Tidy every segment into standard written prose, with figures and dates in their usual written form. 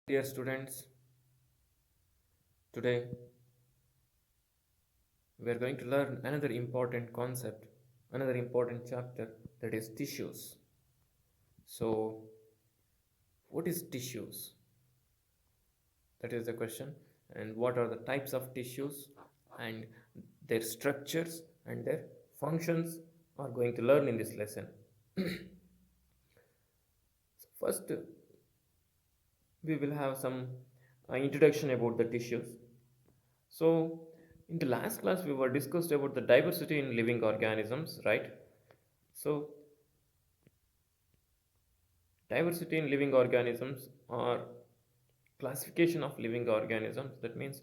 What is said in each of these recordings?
Dear students, today we are going to learn another important concept, another important chapter, that is tissues. So, what is tissues? That is the question. And what are the types of tissues and their structures and their functions are going to learn in this lesson. First, we will have some introduction about the tissues. So, in the last class, we were discussed about the diversity in living organisms, right? So, diversity in living organisms or classification of living organisms. That means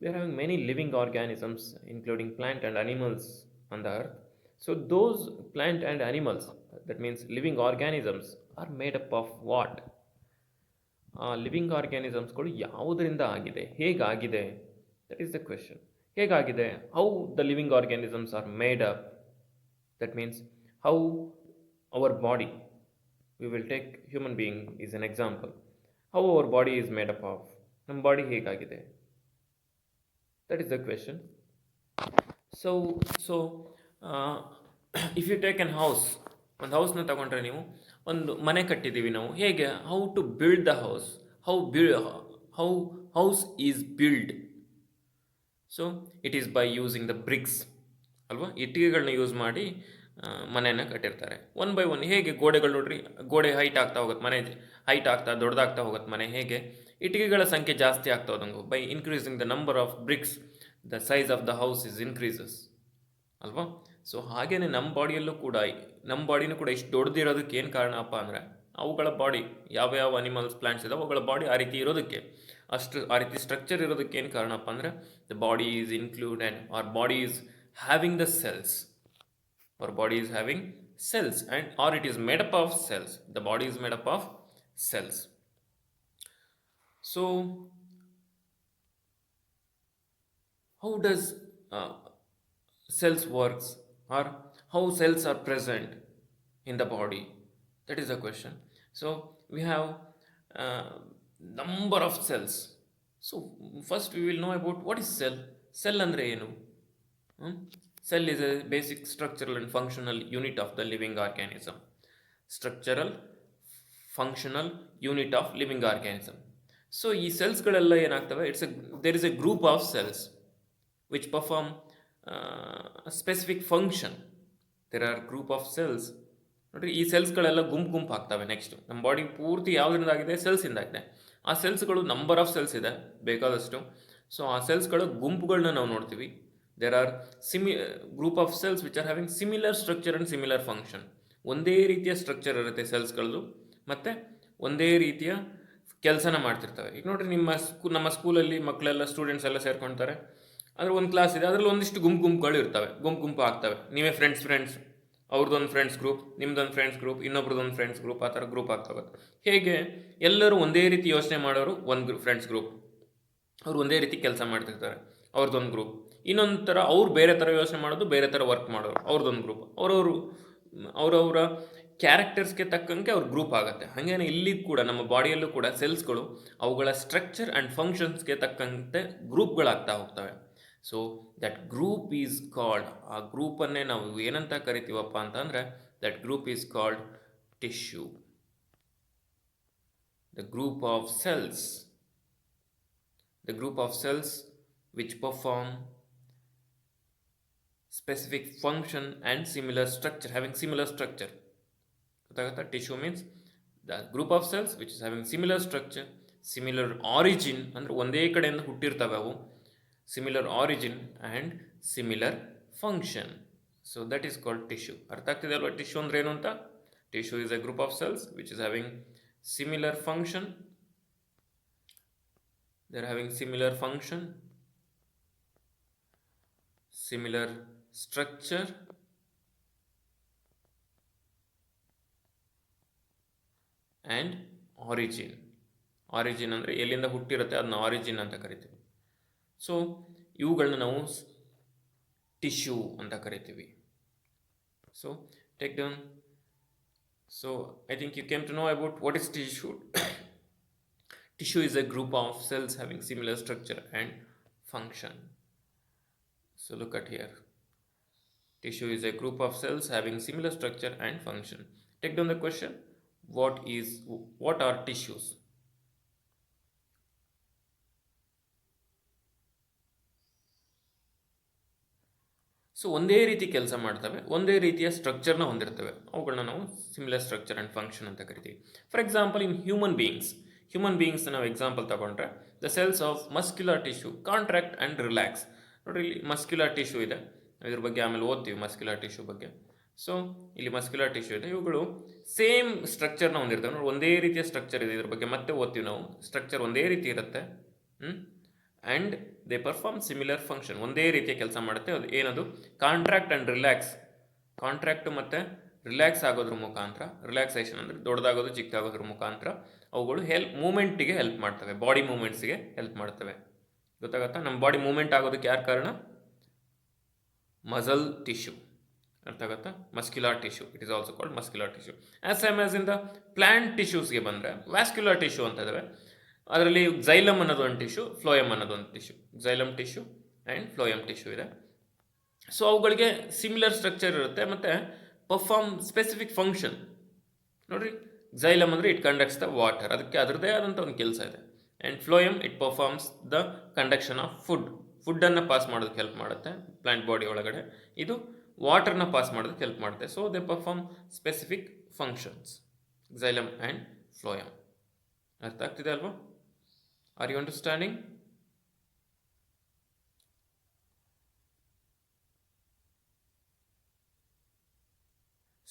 we are having many living organisms, including plant and animals on the earth. So, those plant and animals, that means living organisms, are made up of what? ಆ living ಆರ್ಗ್ಯಾನಿಸಮ್ಸ್ಗಳು ಯಾವುದರಿಂದ ಆಗಿದೆ, ಹೇಗಾಗಿದೆ, that is the question. ಹೇಗಾಗಿದೆ, how the living organisms are made up, that means how our body, we will take human being is an example. How our body is made up of, ನಮ್ಮ body ಹೇಗಾಗಿದೆ, that is the question. So so if you take an house, ಒಂದು ಹೌಸ್ನ ತಗೊಂಡ್ರೆ ನೀವು ಒಂದು ಮನೆ ಕಟ್ಟಿದ್ದೀವಿ ನಾವು, ಹೇಗೆ, how to build the house, how how house is build. So it is by using the bricks ಅಲ್ವಾ, ಇಟ್ಟಿಗೆಗಳನ್ನ ಯೂಸ್ ಮಾಡಿ ಮನೆಯನ್ನು ಕಟ್ಟಿರ್ತಾರೆ. ಒನ್ ಬೈ ಒನ್ ಹೇಗೆ ಗೋಡೆಗಳು ನೋಡ್ರಿ, ಗೋಡೆ ಹೈಟ್ ಆಗ್ತಾ ಹೋಗುತ್ತೆ, ಮನೆ ಹೈಟ್ ಆಗ್ತಾ ದೊಡ್ಡದಾಗ್ತಾ ಹೋಗುತ್ತೆ ಮನೆ, ಹೇಗೆ ಇಟ್ಟಿಗೆಗಳ ಸಂಖ್ಯೆ ಜಾಸ್ತಿ ಆಗ್ತಾ ಹೋದಂಗೆ by increasing the number of bricks the size of the house is increases ಅಲ್ವಾ. ಸೊ ಹಾಗೇನೆ ನಮ್ಮ ಬಾಡಿಯಲ್ಲೂ ಕೂಡ, ನಮ್ಮ ಬಾಡಿನೂ ಕೂಡ ಇಷ್ಟು ದೊಡ್ಡದಿರೋದಕ್ಕೆ ಏನು ಕಾರಣಪ್ಪ ಅಂದರೆ ಅವುಗಳ ಬಾಡಿ, ಯಾವ್ಯಾವ ಅನಿಮಲ್ಸ್ ಪ್ಲಾಂಟ್ಸ್ ಇದಾವೆ ಅವುಗಳ ಬಾಡಿ ಆ ರೀತಿ ಇರೋದಕ್ಕೆ, ಅಷ್ಟು ಆ ರೀತಿ ಸ್ಟ್ರಕ್ಚರ್ ಇರೋದಕ್ಕೆ ಏನು ಕಾರಣಪ್ಪ ಅಂದರೆ the body is included, or body is having the cells, our body is having cells, and or it is made up of cells, the body is made up of cells. So how does cells works, or how cells are present in the body, that is the question. So we have uh, number of cells. So first we will know about what is cell. Cell andre enu? Cell is a basic structural and functional unit of the living organism. Structural functional unit of living organism. So ಈ ಸೆಲ್ಸ್ಗಳೆಲ್ಲ ಏನಾಗ್ತವೆ, there is a group of cells which perform specific function. There are group of cells. ನೋಡಿರಿ, ಈ ಸೆಲ್ಸ್ಗಳೆಲ್ಲ ಗುಂಪು ಆಗ್ತವೆ. Next ನಮ್ಮ body ಪೂರ್ತಿ ಯಾವುದರಿಂದ ಆಗಿದೆ, ಸೆಲ್ಸಿಂದ ಆಗಿದೆ. ಆ ಸೆಲ್ಸ್ಗಳು ನಂಬರ್ ಆಫ್ ಸೆಲ್ಸ್ ಇದೆ ಬೇಕಾದಷ್ಟು. ಸೊ ಆ ಸೆಲ್ಸ್ಗಳ ಗುಂಪುಗಳನ್ನ ನಾವು ನೋಡ್ತೀವಿ. There are group of cells which are having similar structure and similar function. ಒಂದೇ ರೀತಿಯ ಸ್ಟ್ರಕ್ಚರ್ ಇರುತ್ತೆ ಸೆಲ್ಸ್ಗಳದ್ದು, ಮತ್ತು ಒಂದೇ ರೀತಿಯ ಕೆಲಸನ ಮಾಡ್ತಿರ್ತವೆ. ಈಗ ನೋಡಿರಿ, ನಮ್ಮ ಸ್ಕೂಲಲ್ಲಿ ಮಕ್ಕಳೆಲ್ಲ, ಸ್ಟೂಡೆಂಟ್ಸ್ ಎಲ್ಲ ಸೇರ್ಕೊಳ್ತಾರೆ. ಅದ್ರ ಒಂದು ಕ್ಲಾಸ್ ಇದೆ, ಅದರಲ್ಲಿ ಒಂದಿಷ್ಟು ಗುಂಪುಗಳು ಇರ್ತವೆ, ಗುಂಪು ಆಗ್ತವೆ. ನೀವೇ ಫ್ರೆಂಡ್ಸ್, ಅವ್ರದ್ದೊಂದು ಫ್ರೆಂಡ್ಸ್ ಗ್ರೂಪ್, ನಿಮ್ದೊಂದು ಫ್ರೆಂಡ್ಸ್ ಗ್ರೂಪ್, ಇನ್ನೊಬ್ರದ್ದೊಂದು ಫ್ರೆಂಡ್ಸ್ ಗ್ರೂಪ್, ಆ ಥರ ಗ್ರೂಪ್ ಆಗ್ತವೆ. ಹೇಗೆ ಎಲ್ಲರೂ ಒಂದೇ ರೀತಿ ಯೋಚನೆ ಮಾಡೋರು ಒಂದು ಫ್ರೆಂಡ್ಸ್ ಗ್ರೂಪ್, ಅವ್ರು ಒಂದೇ ರೀತಿ ಕೆಲಸ ಮಾಡ್ತಿರ್ತಾರೆ, ಅವ್ರದ್ದೊಂದು ಗ್ರೂಪ್. ಇನ್ನೊಂದು ಥರ ಅವ್ರು ಬೇರೆ ಥರ ಯೋಚನೆ ಮಾಡೋದು, ಬೇರೆ ಥರ ವರ್ಕ್ ಮಾಡೋರು, ಅವ್ರದ್ದೊಂದು ಗ್ರೂಪ್. ಅವರವರ ಕ್ಯಾರೆಕ್ಟರ್ಸ್ಗೆ ತಕ್ಕಂಗೆ ಅವ್ರ ಗ್ರೂಪ್ ಆಗುತ್ತೆ. ಹಾಗೇನೆ ಇಲ್ಲಿ ಕೂಡ ನಮ್ಮ ಬಾಡಿಯಲ್ಲೂ ಕೂಡ ಸೆಲ್ಸ್ಗಳು ಅವುಗಳ ಸ್ಟ್ರಕ್ಚರ್ ಆ್ಯಂಡ್ ಫಂಕ್ಷನ್ಸ್ಗೆ ತಕ್ಕಂತೆ ಗ್ರೂಪ್ಗಳಾಗ್ತಾ ಹೋಗ್ತವೆ. So that group is called, ಆ ಗ್ರೂಪನ್ನೇ ನಾವು ಏನಂತ ಕರಿತೀವಪ್ಪ ಅಂತಂದರೆ, that group is called tissue. The group of cells, the group of cells which perform specific function and similar structure, having similar structure. Tissue means the group of cells which is having similar structure, similar origin, ಅಂದ್ರೆ ಒಂದೇ ಕಡೆಯಿಂದ ಹುಟ್ಟಿರ್ತವೆ ಅವು, similar origin and similar function. So that is called tissue. ಅರ್ಥ ಆಗ್ತಿದೆ ಅಲ್ವಾ tissue ಅಂದ್ರೆ ಏನು ಅಂತ? Tissue is a group of cells which is having similar function, they're having similar function, similar structure, and origin. Origin ಅಂದರೆ ಎಲ್ಲಿಂದ ಹುಟ್ಟಿರುತ್ತೆ ಅದನ್ನ origin ಅಂತ ಕರಿತೀವಿ. ಸೊ ಇವುಗಳನ್ನ ನಾವು ಟಿಶ್ಯೂ ಅಂತ ಕರಿತೀವಿ. So take down. So I think you came to know about what is tissue. Tissue is a group of cells having similar structure and function. So look at here. Tissue is a group of cells having similar structure and function. Take down the question. What are tissues? So ಒಂದೇ ರೀತಿ ಕೆಲಸ ಮಾಡ್ತವೆ, ಒಂದೇ ರೀತಿಯ ಸ್ಟ್ರಕ್ಚರ್ನ ಹೊಂದಿರ್ತವೆ, ಅವುಗಳನ್ನ ನಾವು ಸಿಮಿಲರ್ ಸ್ಟ್ರಕ್ಚರ್ ಆ್ಯಂಡ್ ಫಂಕ್ಷನ್ ಅಂತ ಕರಿತೀವಿ. For example, in human beings ನಾವು ಎಕ್ಸಾಂಪಲ್ ತಗೊಂಡ್ರೆ the cells of muscular tissue contract and relax. ನೋಡ್ರಿ, ಇಲ್ಲಿ ಮಸ್ಕ್ಯುಲರ್ ಟಿಶ್ಯೂ ಇದೆ, ಇದ್ರ ಬಗ್ಗೆ ಆಮೇಲೆ ಓದ್ತೀವಿ ಮಸ್ಕ್ಯುಲರ್ ಟಿಶ್ಯೂ ಬಗ್ಗೆ. ಸೊ ಇಲ್ಲಿ ಮಸ್ಕ್ಯುಲರ್ ಟಿಶ್ಯೂ ಇದೆ, ಇವುಗಳು ಸೇಮ್ ಸ್ಟ್ರಕ್ಚರ್ನ ಹೊಂದಿರ್ತವೆ. ನೋಡಿ, ಒಂದೇ ರೀತಿಯ ಸ್ಟ್ರಕ್ಚರ್ ಇದೆ, ಇದ್ರ ಬಗ್ಗೆ ಮತ್ತೆ ಓದ್ತೀವಿ ನಾವು. ಸ್ಟ್ರಕ್ಚರ್ ಒಂದೇ ರೀತಿ ಇರುತ್ತೆ, and they perform similar function. ಒಂದೇ ರೀತಿಯ ಕೆಲಸ ಮಾಡುತ್ತೆ. ಅದು ಏನದು? Contract and relax. ಕಾಂಟ್ರಾಕ್ಟ್ ಮತ್ತು ರಿಲ್ಯಾಕ್ಸ್ ಆಗೋದ್ರ ಮುಖಾಂತರ, ರಿಲ್ಯಾಕ್ಸೇಷನ್ ಅಂದರೆ ದೊಡ್ಡದಾಗೋದು ಚಿಕ್ಕದಾಗೋದ್ರ ಮುಖಾಂತರ ಅವುಗಳು ಮೂಮೆಂಟಿಗೆ ಹೆಲ್ಪ್ ಮಾಡ್ತವೆ, ಬಾಡಿ ಮೂಮೆಂಟ್ಸ್ಗೆ ಹೆಲ್ಪ್ ಮಾಡ್ತವೆ. ಗೊತ್ತಾಗತ್ತಾ? ನಮ್ಮ ಬಾಡಿ ಮೂಮೆಂಟ್ ಆಗೋದಕ್ಕೆ ಯಾರು ಕಾರಣ? Muscle tissue. ಅರ್ಥ ಆಗುತ್ತಾ? Muscular tissue, it is also called muscular tissue. As same as in the plant ಟಿಶ್ಯೂಸ್ಗೆ ಬಂದರೆ ವ್ಯಾಸ್ಕ್ಯುಲರ್ ಟಿಶ್ಯೂ ಅಂತ ಇದ್ದಾವೆ. ಅದರಲ್ಲಿ ಝೈಲಮ್ ಅನ್ನೋದು ಒಂದು ಟಿಶ್ಯೂ, ಫ್ಲೋಯಮ್ ಅನ್ನೋದು ಒಂದು tissue. Xylem tissue and phloem tissue ಇದೆ. ಸೊ ಅವುಗಳಿಗೆ ಸಿಮಿಲರ್ ಸ್ಟ್ರಕ್ಚರ್ ಇರುತ್ತೆ ಮತ್ತು ಪರ್ಫಾರ್ಮ್ ಸ್ಪೆಸಿಫಿಕ್ ಫಂಕ್ಷನ್. ನೋಡಿರಿ, ಝೈಲಮ್ ಅಂದರೆ ಇಟ್ ಕಂಡಕ್ಟ್ಸ್ ದ ವಾಟರ್, ಅದಕ್ಕೆ ಅದರದೇ ಆದಂಥ ಒಂದು ಕೆಲಸ ಇದೆ. And phloem it performs the conduction of ಫುಡ್ಡನ್ನು ಪಾಸ್ ಮಾಡೋದಕ್ಕೆ ಹೆಲ್ಪ್ ಮಾಡುತ್ತೆ ಪ್ಲಾಂಟ್ ಬಾಡಿ ಒಳಗಡೆ. ಇದು ವಾಟರ್ನ ಪಾಸ್ ಮಾಡೋದಕ್ಕೆ ಹೆಲ್ಪ್ ಮಾಡುತ್ತೆ. So they perform specific functions, xylem and phloem. ಅರ್ಥ ಆಗ್ತಿದೆ ಅಲ್ವಾ? Are you understanding?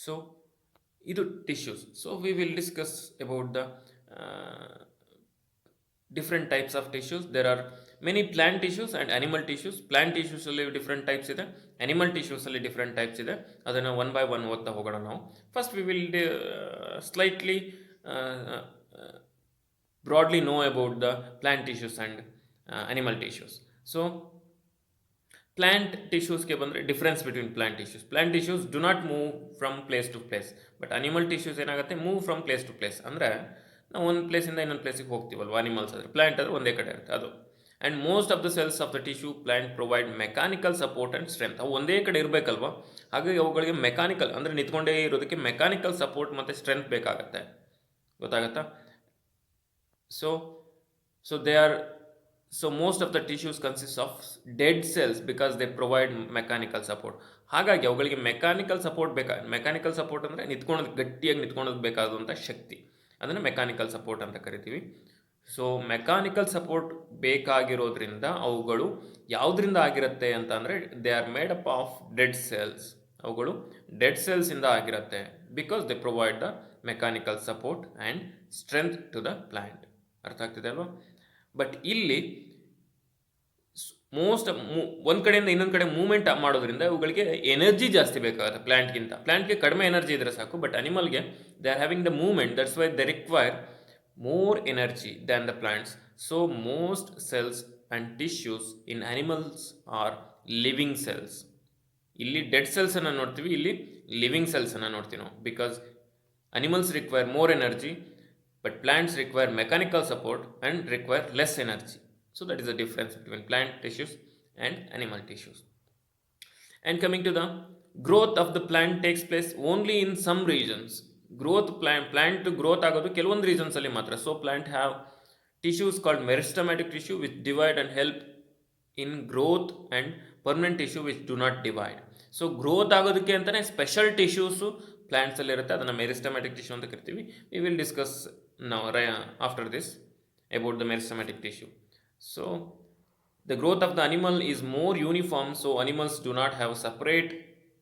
ಸೊ ಇದು tissues. So we will discuss about the different types of tissues. There are many plant tissues and animal tissues. Plant ಟಿಶ್ಯೂಸಲ್ಲಿ different types ಇದೆ, animal ಟಿಶ್ಯೂಸಲ್ಲಿ different types ಇದೆ. ಅದನ್ನು one by one ಓದ್ತಾ ಹೋಗೋಣ ನಾವು. First we will slightly broadly know about the plant tissues and animal tissues. So plant tissues ke bandre difference between plant tissues do not move from place to place, but animal tissues enagutte move from place to place. andre ನಾವು ಒಂದು ಪ್ಲೇಸಿಂದ ಇನ್ನೊಂದು ಪ್ಲೇಸಿಗೆ ಹೋಗ್ತೀವಲ್ವ, animals ಆದರೆ. Plant ಆದರೆ ಒಂದೇ ಕಡೆ ಇರುತ್ತೆ ಅದು. And most of the cells of the tissue plant provide mechanical support and strength. ಅವು ಒಂದೇ ಕಡೆ ಇರಬೇಕಲ್ವ, ಹಾಗಾಗಿ ಅವುಗಳಿಗೆ ಮೆಕ್ಯಾನಿಕಲ್ ಅಂದರೆ ನಿಂತ್ಕೊಂಡೇ ಇರೋದಕ್ಕೆ ಮೆಕ್ಯಾನಿಕಲ್ ಸಪೋರ್ಟ್ ಮತ್ತು ಸ್ಟ್ರೆಂತ್ ಬೇಕಾಗತ್ತೆ. ಗೊತ್ತಾಗತ್ತಾ? So most of the tissues consist of dead cells because they provide mechanical support. ಹಾಗಾಗಿ ಅವುಗಳಿಗೆ ಮೆಕ್ಯಾನಿಕಲ್ ಸಪೋರ್ಟ್ ಅಂದರೆ ಗಟ್ಟಿಯಾಗಿ ನಿಂತ್ಕೊಳ್ಳೋದು ಬೇಕಾದಂಥ ಶಕ್ತಿ, ಅದನ್ನು ಮೆಕ್ಯಾನಿಕಲ್ ಸಪೋರ್ಟ್ ಅಂತ ಕರಿತೀವಿ. ಸೊ ಮೆಕ್ಯಾನಿಕಲ್ ಸಪೋರ್ಟ್ ಬೇಕಾಗಿರೋದ್ರಿಂದ ಅವುಗಳು ಯಾವುದರಿಂದ ಆಗಿರುತ್ತೆ ಅಂತ ಅಂದರೆ they are made up of dead cells. ಅವುಗಳು ಡೆಡ್ ಸೆಲ್ಸಿಂದ ಆಗಿರುತ್ತೆ because they provide the mechanical support and strength to the plant. ಅರ್ಥ ಆಗ್ತಿದೆ ಅಲ್ವಾ? ಬಟ್ ಇಲ್ಲಿ ಒಂದು ಕಡೆಯಿಂದ ಇನ್ನೊಂದು ಕಡೆ ಮೂವ್ಮೆಂಟ್ ಮಾಡೋದ್ರಿಂದ ಇವುಗಳಿಗೆ ಎನರ್ಜಿ ಜಾಸ್ತಿ ಬೇಕಾಗುತ್ತೆ ಪ್ಲ್ಯಾಂಟ್ಗೆ ಕಡಿಮೆ ಎನರ್ಜಿ ಇದ್ರೆ ಸಾಕು. ಬಟ್ ಅನಿಮಲ್ಗೆ they are having the movement, that's why they require more energy than the plants. So most cells and tissues in animals are living cells. ಇಲ್ಲಿ ಡೆಡ್ ಸೆಲ್ಸ್ ಅನ್ನು ನೋಡ್ತೀವಿ, ಇಲ್ಲಿ ಲಿವಿಂಗ್ ಸೆಲ್ಸ್ ಅನ್ನು ನೋಡ್ತೀವಿ ನಾವು. Because animals require more energy, but plants require mechanical support and require less energy. So that is the difference between plant tissues and animal tissues. And coming to the growth of the plant takes place only in some regions. Plant growth ಆಗೋದು ಕೆಲವೊಂದು ರೀಸನ್ಸಲ್ಲಿ ಮಾತ್ರ. So plant have tissues called meristematic tissue which divide and help in growth and permanent tissue which do not divide. So growth ಆಗೋದಕ್ಕೆ ಅಂತಲೇ special tissues ಪ್ಲಾಂಟ್ಸಲ್ಲಿ ಇರುತ್ತೆ, ಅದನ್ನು meristematic tissue ಅಂತ ಕರಿತೀವಿ. ವಿ ವಿಲ್ ಡಿಸ್ಕಸ್ ನಾವು after this about the meristematic tissue. So the growth of the animal is more uniform. So animals do not have separate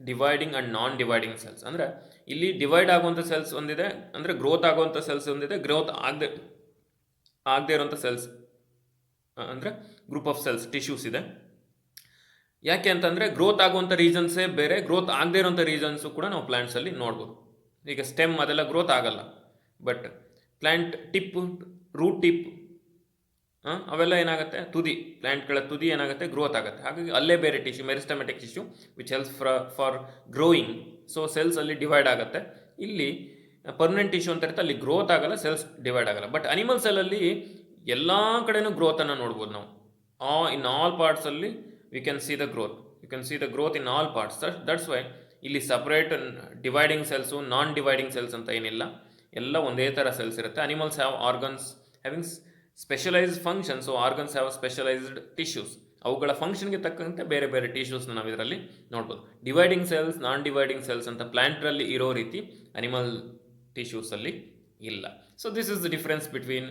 dividing and non dividing cells. ಅಂದರೆ ಇಲ್ಲಿ divide ಆಗುವಂಥ cells ಒಂದಿದೆ, ಅಂದರೆ growth ಆಗುವಂಥ cells ಒಂದಿದೆ, growth ಆಗದೆ ಇರೋಂಥ cells ಅಂದರೆ ಗ್ರೂಪ್ ಆಫ್ ಸೆಲ್ಸ್ ಟಿಶ್ಯೂಸ್ ಇದೆ. ಯಾಕೆ ಅಂತಂದರೆ ಗ್ರೋತ್ ಆಗುವಂಥ ರೀಸನ್ಸೇ ಬೇರೆ, ಗ್ರೋತ್ ಆಗದೆ ಇರೋಂಥ ರೀಸನ್ಸು ಕೂಡ ನಾವು ಪ್ಲ್ಯಾಂಟ್ಸಲ್ಲಿ ನೋಡ್ಬೋದು. ಈಗ ಸ್ಟೆಮ್ ಅದೆಲ್ಲ ಗ್ರೋತ್ ಆಗಲ್ಲ, but plant tip, root tip ಅವೆಲ್ಲ ಏನಾಗುತ್ತೆ, ತುದಿ, ಪ್ಲ್ಯಾಂಟ್ಗಳ ತುದಿ ಏನಾಗುತ್ತೆ, ಗ್ರೋತ್ ಆಗುತ್ತೆ. ಹಾಗಾಗಿ ಅಲ್ಲೇ ಬೇರೆ tissue, meristematic tissue which helps for growing. So cells ಅಲ್ಲಿ ಡಿವೈಡ್ ಆಗುತ್ತೆ. ಇಲ್ಲಿ ಪರ್ಮನೆಂಟ್ ಟಿಶ್ಯೂ ಅಂತ ಇರುತ್ತೆ, ಅಲ್ಲಿ ಗ್ರೋತ್ ಆಗಲ್ಲ, ಸೆಲ್ಸ್ ಡಿವೈಡ್ ಆಗಲ್ಲ. ಬಟ್ ಅನಿಮಲ್ ಸೆಲ್ಲಲ್ಲಿ ಎಲ್ಲ ಕಡೆನೂ ಗ್ರೋತನ್ನು ನೋಡ್ಬೋದು ನಾವು. ಇನ್ ಆಲ್ ಪಾರ್ಟ್ಸಲ್ಲಿ we can see the growth. You can see the growth in all parts. That's why ಇಲ್ಲಿ separate dividing cells, non dividing cells ಅಂತ ಏನಿಲ್ಲ, ಎಲ್ಲ ಒಂದೇ ಥರ ಸೆಲ್ಸ್ ಇರುತ್ತೆ. Animals have organs having specialised functions. So organs have specialised tissues. ಅವುಗಳ ಫಂಕ್ಷನ್ಗೆ ತಕ್ಕಂತೆ ಬೇರೆ ಬೇರೆ ಟಿಶ್ಯೂಸ್ನ ನಾವು ಇದರಲ್ಲಿ ನೋಡ್ಬೋದು. ಡಿವೈಡಿಂಗ್ ಸೆಲ್ಸ್, ನಾನ್ ಡಿವೈಡಿಂಗ್ ಸೆಲ್ಸ್ ಅಂತ ಪ್ಲ್ಯಾಂಟ್ರಲ್ಲಿ ಇರೋ ರೀತಿ ಅನಿಮಲ್ ಟಿಶ್ಯೂಸಲ್ಲಿ ಇಲ್ಲ. So this is the difference between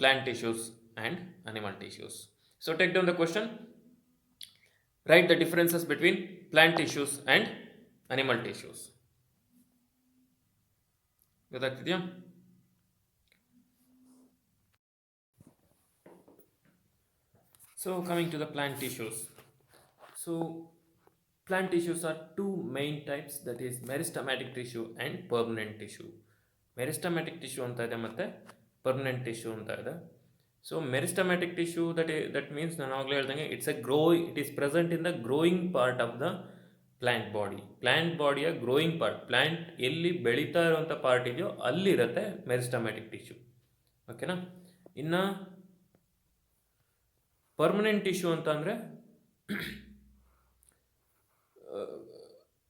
plant tissues and animal tissues. So take down the question. Write the differences between plant tissues and animal tissues. ಗೊತ್ತಾಗ್ತಿದೆಯಾ? So coming to the plant tissues. So plant tissues are two main types, that is meristematic tissue and permanent tissue. Meristematic tissue ಅಂತ ಇದೆ ಮತ್ತು permanent tissue ಅಂತ ಇದೆ. So meristematic tissue that means ನಾನು ಆಗಲೇ ಹೇಳ್ದಂಗೆ it is present in the growing part of the plant body. Plant ಬಾಡಿಯ growing part, plant ಎಲ್ಲಿ ಬೆಳೀತಾ ಇರುವಂಥ ಪಾರ್ಟ್ ಇದೆಯೋ ಅಲ್ಲಿರುತ್ತೆ ಮೆರಿಸ್ಟಮ್ಯಾಟಿಕ್ ಟಿಶ್ಯೂ. ಓಕೆನಾ? ಇನ್ನು ಪರ್ಮನೆಂಟ್ ಟಿಶ್ಯೂ ಅಂತ ಅಂದರೆ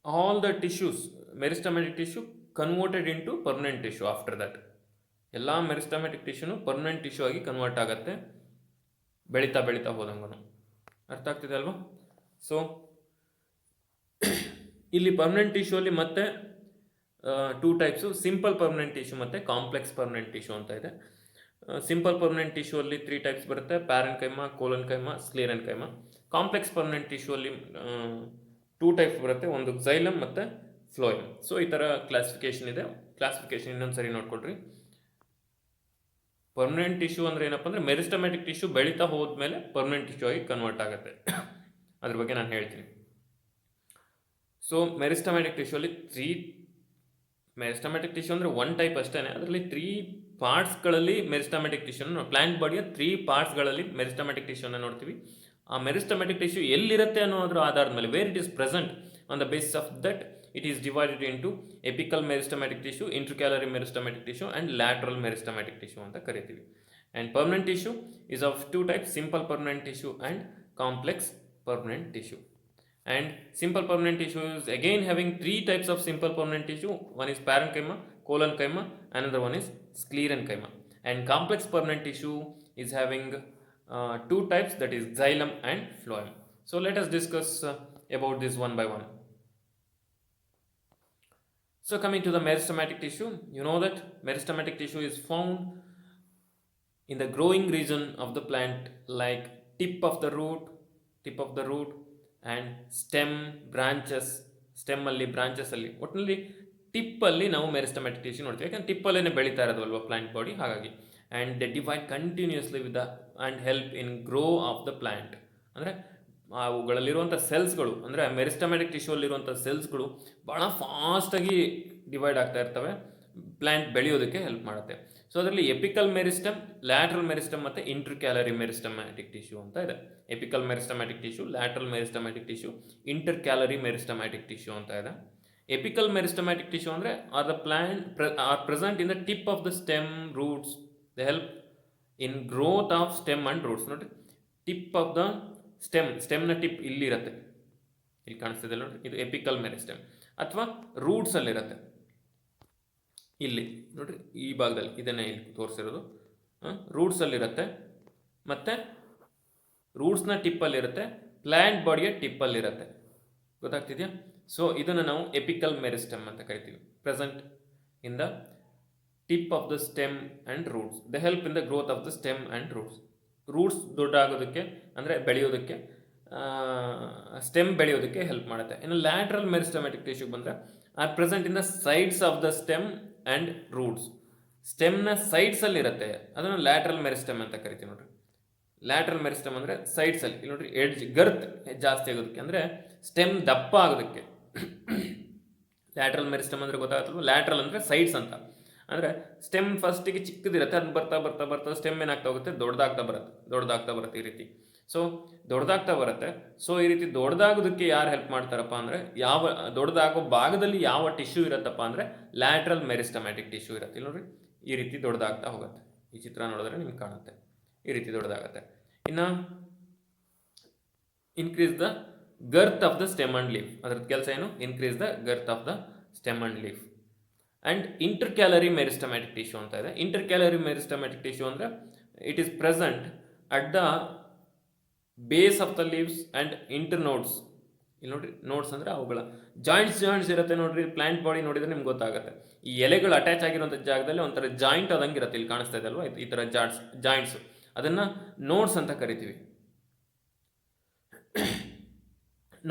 all the tissues, meristematic tissue converted in to permanent tissue. After that ಎಲ್ಲ ಮೆರಿಸ್ಟಮ್ಯಾಟಿಕ್ ಟಿಶ್ಯೂನು ಪರ್ಮನೆಂಟ್ ಟಿಶ್ಯೂ ಆಗಿ ಕನ್ವರ್ಟ್ ಆಗುತ್ತೆ ಬೆಳೀತಾ ಬೆಳೀತಾ ಹೋದಂಗೂ. ಅರ್ಥ ಆಗ್ತಿದೆ ಅಲ್ವಾ? ಸೊ ಇಲ್ಲಿ ಪರ್ಮನೆಂಟ್ ಟಿಶ್ಯೂ ಅಲ್ಲಿ ಮತ್ತೆ two types, simple permanent tissue ಮತ್ತು ಕಾಂಪ್ಲೆಕ್ಸ್ ಪರ್ಮನೆಂಟ್ ಟಿಶ್ಯೂ ಅಂತ ಇದೆ. ಸಿಂಪಲ್ ಪರ್ಮನೆಂಟ್ ಟಿಶ್ಯೂ ಅಲ್ಲಿ 3 ಟೈಪ್ಸ್ ಬರುತ್ತೆ: ಪ್ಯಾರೆನ್ಕೈಮಾ, ಕೋಲನ್ಕೈಮಾ, ಸ್ಕ್ಲೆರೆನ್ಕೈಮಾ. ಕಾಂಪ್ಲೆಕ್ಸ್ ಪರ್ಮನೆಂಟ್ ಟಿಶ್ಯೂ ಅಲ್ಲಿ 2 ಟೈಪ್ಸ್ ಬರುತ್ತೆ, ಒಂದು ಝೈಲಮ್ ಮತ್ತು ಫ್ಲೋಯಮ್. ಸೊ ಈ ಥರ ಕ್ಲಾಸಿಫಿಕೇಶನ್ ಇದೆ. ಕ್ಲಾಸಿಫಿಕೇಶನ್ ಇನ್ನೊಂದು ಸರಿ ನೋಡ್ಕೊಳ್ರಿ. ಪರ್ಮನೆಂಟ್ ಟಿಶ್ಯೂ ಅಂದರೆ ಏನಪ್ಪ ಅಂದರೆ ಮೆರಿಸ್ಟಮ್ಯಾಟಿಕ್ ಟಿಶ್ಯೂ ಬೆಳೀತಾ ಹೋದ್ಮೇಲೆ ಪರ್ಮನೆಂಟ್ ಟಿಶ್ಯೂ ಆಗಿ ಕನ್ವರ್ಟ್ ಆಗುತ್ತೆ. ಅದ್ರ ಬಗ್ಗೆ ನಾನು ಹೇಳ್ತೀನಿ. ಸೊ ಮೆರಿಸ್ಟಮ್ಯಾಟಿಕ್ ಟಿಶ್ಯೂ ಅಲ್ಲಿ ಮೆರಿಸ್ಟಮ್ಯಾಟಿಕ್ ಟಿಶ್ಯೂ ಅಂದರೆ 1 ಟೈಪ್ ಅಷ್ಟೇ. ಅದರಲ್ಲಿ 3 ಪಾರ್ಟ್ಸ್ಗಳಲ್ಲಿ ಮೆರಿಸ್ಟಮ್ಯಾಟಿಕ್ ಟಿಶ್ಯೂನ, ಪ್ಲ್ಯಾಂಟ್ ಬಾಡಿಯ 3 ಪಾರ್ಟ್ಸ್ಗಳಲ್ಲಿ ಮೆರಿಸ್ಟಮ್ಯಾಟಿಕ್ ಟಿಶ್ಯೂನ ನೋಡ್ತೀವಿ. ಆ ಮೆರಿಸ್ಟಮ್ಯಾಟಿಕ್ ಟಿಶ್ಯೂ ಎಲ್ಲಿರುತ್ತೆ ಅನ್ನೋದ್ರ ಆಧಾರದ ಮೇಲೆ, wear it is present, on the basis of that it is divided into apical meristematic tissue, intercalary meristematic tissue and lateral meristematic tissue ಅಂತ ಕರಿತೀವಿ. And permanent tissue is of 2 types: simple permanent tissue and complex permanent tissue. And simple permanent tissue is again having 3 types of simple permanent tissue. One is parenchyma, collenchyma, another one is sclerenchyma. And complex permanent tissue is having 2 types, that is xylem and phloem. So let us discuss about this one by one. So coming to the meristematic tissue, you know that meristematic tissue is found in the growing region of the plant, like tip of the root and stem, branches, stem ಅಲ್ಲಿ, branches ಅಲ್ಲಿ, ಒಟ್ಟಿನಲ್ಲಿ tip ಅಲ್ಲಿ ನಾವು meristematic tissue ನೋಡ್ತೀವಿ. ಯಾಕಂದ್ರೆ tip ಅಲ್ಲೇ ಬೆಳೀತಾ ಇರೋದು ಅಲ್ವಾ ಪ್ಲಾಂಟ್ ಬಾಡಿ, ಹಾಗಾಗಿ. And the divide continuously with the and help in grow of the plant. ಅಂದರೆ ಅವುಗಳಲ್ಲಿರುವಂಥ ಸೆಲ್ಸ್ಗಳು, ಅಂದರೆ ಮೆರಿಸ್ಟಮ್ಯಾಟಿಕ್ ಟಿಶ್ಯೂ ಅಲ್ಲಿರುವಂಥ ಸೆಲ್ಸ್ಗಳು ಭಾಳ ಫಾಸ್ಟಾಗಿ ಡಿವೈಡ್ ಆಗ್ತಾ ಇರ್ತವೆ, ಪ್ಲ್ಯಾಂಟ್ ಬೆಳೆಯೋದಕ್ಕೆ ಹೆಲ್ಪ್ ಮಾಡುತ್ತೆ. ಸೊ ಅದರಲ್ಲಿ ಎಪಿಕಲ್ ಮೆರಿಸ್ಟಮ್, ಲ್ಯಾಟ್ರಲ್ ಮೆರಿಸ್ಟಮ್ ಮತ್ತು ಇಂಟರ್ಕ್ಯಾಲರಿ ಮೆರಿಸ್ಟಮ್ಯಾಟಿಕ್ ಟಿಶ್ಯೂ ಅಂತ ಇದೆ. Apical meristematic tissue, lateral meristematic tissue, intercalary meristematic tissue ಅಂತ ಇದೆ. ಎಪಿಕಲ್ ಮೆರಿಸ್ಟಮ್ಯಾಟಿಕ್ ಟಿಶ್ಯೂ ಅಂದರೆ are present in the tip of the stem, roots. The help in growth of stem and roots. ನೋಡಿ, tip of the ಸ್ಟೆಮ್ನ tip ಇಲ್ಲಿರುತ್ತೆ, ಇಲ್ಲಿ ಕಾಣಿಸ್ತಿದೆ ನೋಡಿ, ಇದು ಎಪಿಕಲ್ ಮೆರಿಸ್ಟಮ್. ಅಥವಾ ರೂಟ್ಸಲ್ಲಿರುತ್ತೆ, ಇಲ್ಲಿ ನೋಡ್ರಿ, ಈ ಭಾಗದಲ್ಲಿ ಇದನ್ನೇ ಇಲ್ಲಿ ತೋರಿಸಿರೋದು, ರೂಟ್ಸಲ್ಲಿರುತ್ತೆ. ಮತ್ತು ರೂಟ್ಸ್ನ ಟಿಪ್ಪಲ್ಲಿರುತ್ತೆ, ಪ್ಲ್ಯಾಂಟ್ ಬಾಡಿಯ ಟಿಪ್ಪಲ್ಲಿರುತ್ತೆ. ಗೊತ್ತಾಗ್ತಿದೆಯಾ? ಸೊ ಇದನ್ನು ನಾವು ಎಪಿಕಲ್ ಮೆರಿಸ್ಟಮ್ ಅಂತ ಕರಿತೀವಿ. Present in the tip of the stem and roots. The help in the growth of the stem and roots. Roots ದೊಡ್ಡಾಗೋದಕ್ಕೆ, ಅಂದರೆ ಬೆಳೆಯೋದಕ್ಕೆ, ಸ್ಟೆಮ್ ಬೆಳೆಯೋದಕ್ಕೆ ಹೆಲ್ಪ್ ಮಾಡುತ್ತೆ. ಇನ್ನು ಲ್ಯಾಟ್ರಲ್ ಮೆರಿಸ್ಟಮ್ಯಾಟಿಕ್ ಟಿಶ್ಯೂಗೆ ಬಂದರೆ are present in the sides of the stem and roots. ಸ್ಟೆಮ್ನ ಸೈಡ್ಸಲ್ಲಿ ಇರುತ್ತೆ, ಅದನ್ನು ಲ್ಯಾಟ್ರಲ್ ಮೆರಿಸ್ಟಮ್ ಅಂತ ಕರಿತೀವಿ. ನೋಡ್ರಿ, ಲ್ಯಾಟ್ರಲ್ ಮೆರಿಸ್ಟಮ್ ಅಂದರೆ ಸೈಡ್ಸಲ್ಲಿ, ಇಲ್ಲಿ ನೋಡ್ರಿ, ಎಡ್ಜ್ ಗರ್ತ್ ಜಾಸ್ತಿ ಆಗೋದಕ್ಕೆ, ಅಂದರೆ ಸ್ಟೆಮ್ ದಪ್ಪ ಆಗೋದಕ್ಕೆ. ಲ್ಯಾಟ್ರಲ್ ಮೆರಿಸ್ಟಮ್ ಅಂದರೆ ಗೊತ್ತಾಗುತ್ತಲ್ವ, ಲ್ಯಾಟ್ರಲ್ ಅಂದರೆ ಸೈಡ್ಸ್ ಅಂತ. ಅಂದರೆ ಸ್ಟೆಮ್ ಫಸ್ಟಿಗೆ ಚಿಕ್ಕದಿರುತ್ತೆ, ಅದನ್ನ ಬರ್ತಾ ಬರ್ತಾ ಬರ್ತಾ ಸ್ಟೆಮ್ ಏನಾಗ್ತಾ ಹೋಗುತ್ತೆ, ದೊಡ್ಡದಾಗ್ತಾ ಬರುತ್ತೆ ಈ ರೀತಿ. ಸೊ ದೊಡ್ಡದಾಗ್ತಾ ಬರುತ್ತೆ. ಸೊ ಈ ರೀತಿ ದೊಡ್ಡದಾಗೋದಕ್ಕೆ ಯಾರು ಹೆಲ್ಪ್ ಮಾಡ್ತಾರಪ್ಪ ಅಂದರೆ, ಯಾವ ದೊಡ್ಡದಾಗೋ ಭಾಗದಲ್ಲಿ ಯಾವ ಟಿಶ್ಯೂ ಇರುತ್ತಪ್ಪ ಅಂದರೆ ಲ್ಯಾಟ್ರಲ್ ಮೆರಿಸ್ಟಮ್ಯಾಟಿಕ್ ಟಿಶ್ಯೂ ಇರುತ್ತೆ. ಇಲ್ಲಿ ನೋಡ್ರಿ, ಈ ರೀತಿ ದೊಡ್ಡದಾಗ್ತಾ ಹೋಗುತ್ತೆ. ಈ ಚಿತ್ರ ನೋಡಿದ್ರೆ ನಿಮ್ಗೆ ಕಾಣುತ್ತೆ. ಈ ರೀತಿ ದೊಡ್ಡದಾಗುತ್ತೆ. ಇನ್ನು increase the girth of the stem and leaf, ಅದ್ರದ್ದು ಕೆಲಸ ಏನು? Increase the girth of the stem and leaf. And intercalary meristematic tissue ಅಂತ ಇದೆ. ಇಂಟರ್ಕ್ಯಾಲರಿ ಮೆರಿಸ್ಟಮ್ಯಾಟಿಕ್ ಟಿಶ್ಯೂ ಅಂದರೆ it is present at the base of the leaves and internodes. ಇಲ್ಲಿ ನೋಡ್ರಿ, notes ಅಂದರೆ ಅವುಗಳ ಜಾಯಿಂಟ್ಸ್ ಇರುತ್ತೆ ನೋಡ್ರಿ. ಪ್ಲಾಂಟ್ ಬಾಡಿ ನೋಡಿದ್ರೆ ನಿಮ್ಗೆ ಗೊತ್ತಾಗುತ್ತೆ. ಈ ಎಲೆಗಳು ಅಟ್ಯಾಚ್ ಆಗಿರುವಂಥ ಜಾಗದಲ್ಲಿ ಒಂಥರ ಜಾಯಿಂಟ್ ಆದಂಗೆ ಇರುತ್ತೆ. ಇಲ್ಲಿ ಕಾಣಿಸ್ತಾ ಇದೆ ಅಲ್ವಾ, ಈ ಥರ ಜಾಯಿಂಟ್ಸ್, ಅದನ್ನು ನೋಡ್ಸ್ ಅಂತ ಕರಿತೀವಿ.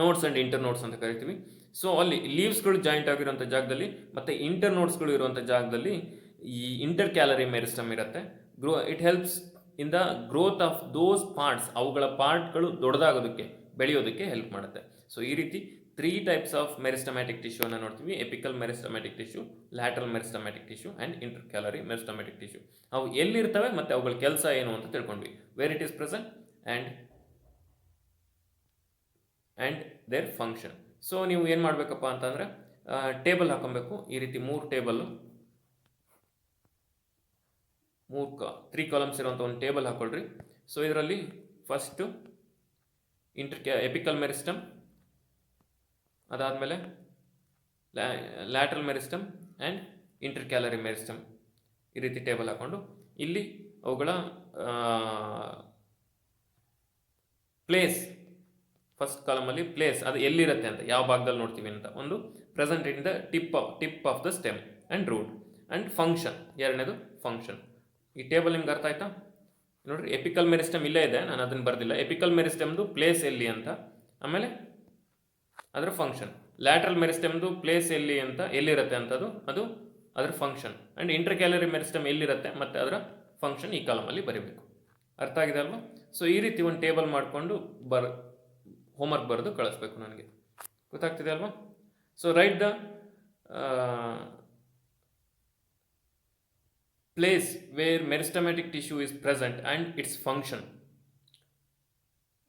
ನೋಡ್ಸ್ ಆ್ಯಂಡ್ ಇಂಟರ್ ನೋಡ್ಸ್ ಅಂತ ಕರಿತೀವಿ. ಸೊ ಅಲ್ಲಿ ಲೀವ್ಸ್ಗಳು ಜಾಯಿಂಟ್ ಆಗಿರುವಂಥ ಜಾಗದಲ್ಲಿ ಮತ್ತು ಇಂಟರ್ ನೋಡ್ಸ್ಗಳು ಇರುವಂಥ ಜಾಗದಲ್ಲಿ ಈ ಇಂಟರ್ ಕ್ಯಾಲರಿ ಮೆರಿಸ್ಟಮ್ ಇರುತ್ತೆ. It helps in the growth of those parts, ಅವುಗಳ ಪಾರ್ಟ್ಗಳು ದೊಡ್ಡದಾಗೋದಕ್ಕೆ, ಬೆಳೆಯೋದಕ್ಕೆ ಹೆಲ್ಪ್ ಮಾಡುತ್ತೆ. ಸೊ ಈ ರೀತಿ 3 ಟೈಪ್ಸ್ ಆಫ್ ಮೆರಿಸ್ಟಮ್ಯಾಟಿಕ್ ಟಿಶ್ಯೂ ಅನ್ನು ನೋಡ್ತೀವಿ: apical meristematic tissue, lateral meristematic tissue and intercalary meristematic tissue. ಅವು ಎಲ್ಲಿರ್ತವೆ ಮತ್ತು ಅವುಗಳ ಕೆಲಸ ಏನು ಅಂತ ತಿಳ್ಕೊಂಡ್ವಿ. Where it is present and their function. So ನೀವು ಏನು ಮಾಡಬೇಕಪ್ಪ ಅಂತಂದರೆ ಟೇಬಲ್ ಹಾಕೊಬೇಕು. ಈ ರೀತಿ 3 ಟೇಬಲ್ಲು, 3 ಕಾಲಮ್ಸ್ ಇರುವಂಥ ಒಂದು ಟೇಬಲ್ ಹಾಕ್ಕೊಳ್ರಿ. ಸೊ ಇದರಲ್ಲಿ ಫಸ್ಟು ಎಪಿಕಲ್ ಮೆರಿಸ್ಟಮ್, ಅದಾದಮೇಲೆ lateral meristem and inter calorie meristem. ಈ ರೀತಿ ಟೇಬಲ್ ಹಾಕ್ಕೊಂಡು ಇಲ್ಲಿ ಅವುಗಳ ಪ್ಲೇಸ್, ಫಸ್ಟ್ ಕಾಲಮಲ್ಲಿ ಪ್ಲೇಸ್ ಅದು ಎಲ್ಲಿರುತ್ತೆ ಅಂತ, ಯಾವ ಭಾಗದಲ್ಲಿ ನೋಡ್ತೀವಿ ಅಂತ. ಒಂದು present in the tip of the stem and root. And function, ಎರಡನೇದು ಫಂಕ್ಷನ್. ಈ ಟೇಬಲ್ ನಿಮ್ಗೆ ಅರ್ಥ ಆಯ್ತಾ? ನೋಡ್ರಿ, ಎಪಿಕಲ್ ಮೆರಿಸ್ಟಮ್ ಇಲ್ಲೇ ಇದೆ, ನಾನು ಅದನ್ನು ಬರ್ದಿಲ್ಲ. ಎಪಿಕಲ್ ಮೆರಿಸ್ಟಮ್ದು ಪ್ಲೇಸ್ ಎಲ್ಲಿ ಅಂತ, ಆಮೇಲೆ ಅದರ ಫಂಕ್ಷನ್. ಲ್ಯಾಟ್ರಲ್ ಮೆರಿಸ್ಟಮ್ದು ಪ್ಲೇಸ್ ಎಲ್ಲಿ ಅಂತ, ಎಲ್ಲಿರುತ್ತೆ ಅಂತದು, ಅದು ಅದರ function. And inter calorie meristem ಎಲ್ಲಿರುತ್ತೆ ಮತ್ತು ಅದರ ಫಂಕ್ಷನ್ ಈ ಕಾಲಮಲ್ಲಿ ಬರೀಬೇಕು. ಅರ್ಥ ಆಗಿದೆ ಅಲ್ವಾ? ಸೊ ಈ ರೀತಿ ಒಂದು ಟೇಬಲ್ ಮಾಡಿಕೊಂಡು ಹೋಮ್ವರ್ಕ್ ಬರೆದು ಕಳಿಸ್ಬೇಕು ನನಗೆ. ಗೊತ್ತಾಗ್ತಿದೆ ಅಲ್ವಾ? So right the place where meristematic tissue is present and its function,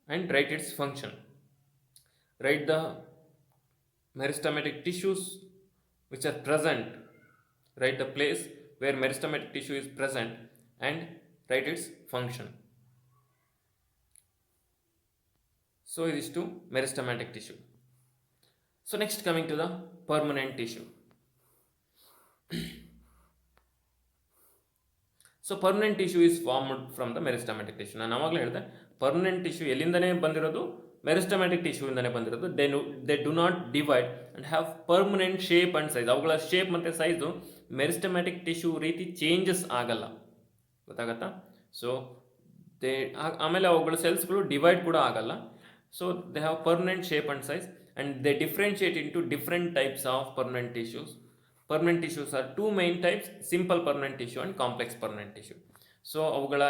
and write its function. Write the meristematic tissues which are present. Write the place where meristematic tissue is present and write its function. So it is to meristematic tissue. So next, coming to the permanent tissue. So permanent tissue is formed from the meristematic tissue. ನಾನು ಆವಾಗಲೇ ಹೇಳಿದೆ, permanent tissue ಎಲ್ಲಿಂದನೇ ಬಂದಿರೋದು? Meristematic ಟಿಶ್ಯೂಯಿಂದನೇ ಬಂದಿರೋದು. They do not divide and have permanent shape and size. ಅವುಗಳ shape ಮತ್ತು size meristematic tissue ರೀತಿ changes ಆಗಲ್ಲ. ಗೊತ್ತಾಗತ್ತಾ? ಸೊ ಆಮೇಲೆ ಅವುಗಳ ಸೆಲ್ಸ್ಗಳು ಡಿವೈಡ್ ಕೂಡ ಆಗಲ್ಲ. So they have permanent shape and size and they differentiate in to different types of permanent tissues. Permanent tissues are 2 main types: simple permanent tissue and complex permanent tissue. So ಅವುಗಳ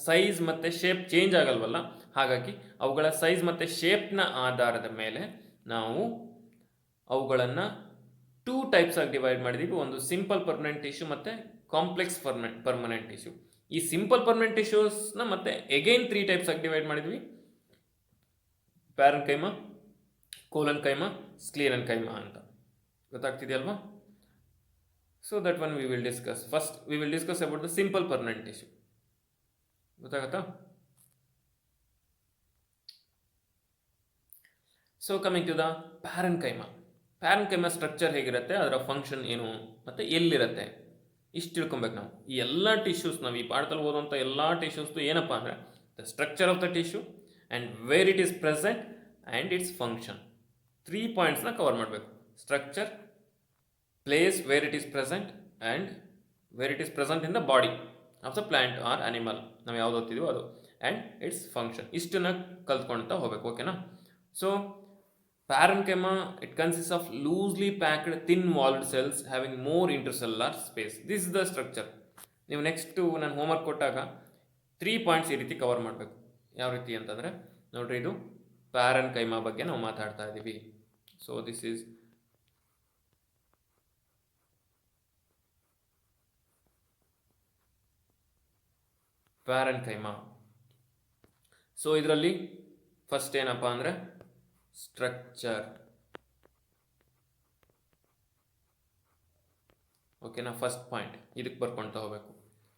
size ಮತ್ತು shape change ಆಗಲ್ವಲ್ಲ, ಹಾಗಾಗಿ ಅವುಗಳ size ಮತ್ತು ಶೇಪ್ನ ಆಧಾರದ ಮೇಲೆ ನಾವು ಅವುಗಳನ್ನು 2 types ಆಗಿ ಡಿವೈಡ್ ಮಾಡಿದ್ದೀವಿ. ಒಂದು ಸಿಂಪಲ್ ಪರ್ಮನೆಂಟ್ ಟಿಶ್ಯೂ ಮತ್ತು ಕಾಂಪ್ಲೆಕ್ಸ್ ಪರ್ಮನೆಂಟ್ ಟಿಶ್ಯೂ. ಈ ಸಿಂಪಲ್ ಪರ್ಮನೆಂಟ್ ಟಿಶ್ಯೂಸ್ನ ಮತ್ತೆ ಎಗೈನ್ 3 ಟೈಪ್ಸ್ ಆಗಿ ಡಿವೈಡ್ ಮಾಡಿದ್ವಿ: ಪ್ಯಾರೆನ್ಕೈಮಾ, ಕೋಲನ್ಕೈಮಾ, ಸ್ಕ್ಲಿಯರೆನ್ಕೈಮಾ ಅಂತ. ಗೊತ್ತಾಗ್ತಿದೆಯಲ್ವಾ? So that one we will discuss. First we will discuss about the simple permanent tissue. ಗೊತ್ತಾಗತ್ತಾ? So coming to the parenchyma. Parenchyma structure ಹೇಗಿರುತ್ತೆ, ಅದರ function ಏನು ಮತ್ತು ಎಲ್ಲಿರುತ್ತೆ, ಇಷ್ಟು ತಿಳ್ಕೊಬೇಕು ನಾವು. ಈ ಎಲ್ಲ ಟಿಶ್ಯೂಸ್, ನಾವು ಈ ಪಾಠದಲ್ಲಿ ಓದುವಂಥ ಎಲ್ಲ ಟಿಶ್ಯೂಸ್ದು ಏನಪ್ಪ ಅಂದರೆ the structure of the tissue and where it is present and its function. 3 ಪಾಯಿಂಟ್ಸ್ನ ಕವರ್ ಮಾಡಬೇಕು: structure, place where it is present, and where it is present in the body of the plant or animal, ನಾವು ಯಾವ್ದು ಓದ್ತಿದ್ದೀವೋ ಅದು, and its function. ಇಷ್ಟನ್ನು ಕಲ್ತ್ಕೊಳ್ತಾ ಹೋಗ್ಬೇಕು. ಓಕೆನಾ? So parenchyma it consist of loosely packed thin walled cells having more intercellular space. This is the structure. ನೀವು next ನಾನು homework ಕೊಟ್ಟಾಗ 3 ಪಾಯಿಂಟ್ಸ್ ಈ ರೀತಿ ಕವರ್ ಮಾಡಬೇಕು. ಯಾವ ರೀತಿ ಅಂತಂದರೆ ನೋಡ್ರಿ, ಇದು ಪ್ಯಾರೆನ್ಕೈಮಾ ಬಗ್ಗೆ ನಾವು ಮಾತಾಡ್ತಾ ಇದ್ದೀವಿ. So this is parenchyma. So ಇದರಲ್ಲಿ ಫಸ್ಟ್ ಏನಪ್ಪ ಅಂದರೆ ಸ್ಟ್ರಕ್ಚರ್. ಓಕೆನಾ? ಫಸ್ಟ್ ಪಾಯಿಂಟ್ ಇದಕ್ಕೆ ಬರ್ಕೊಳ್ತಾ ಹೋಗಬೇಕು.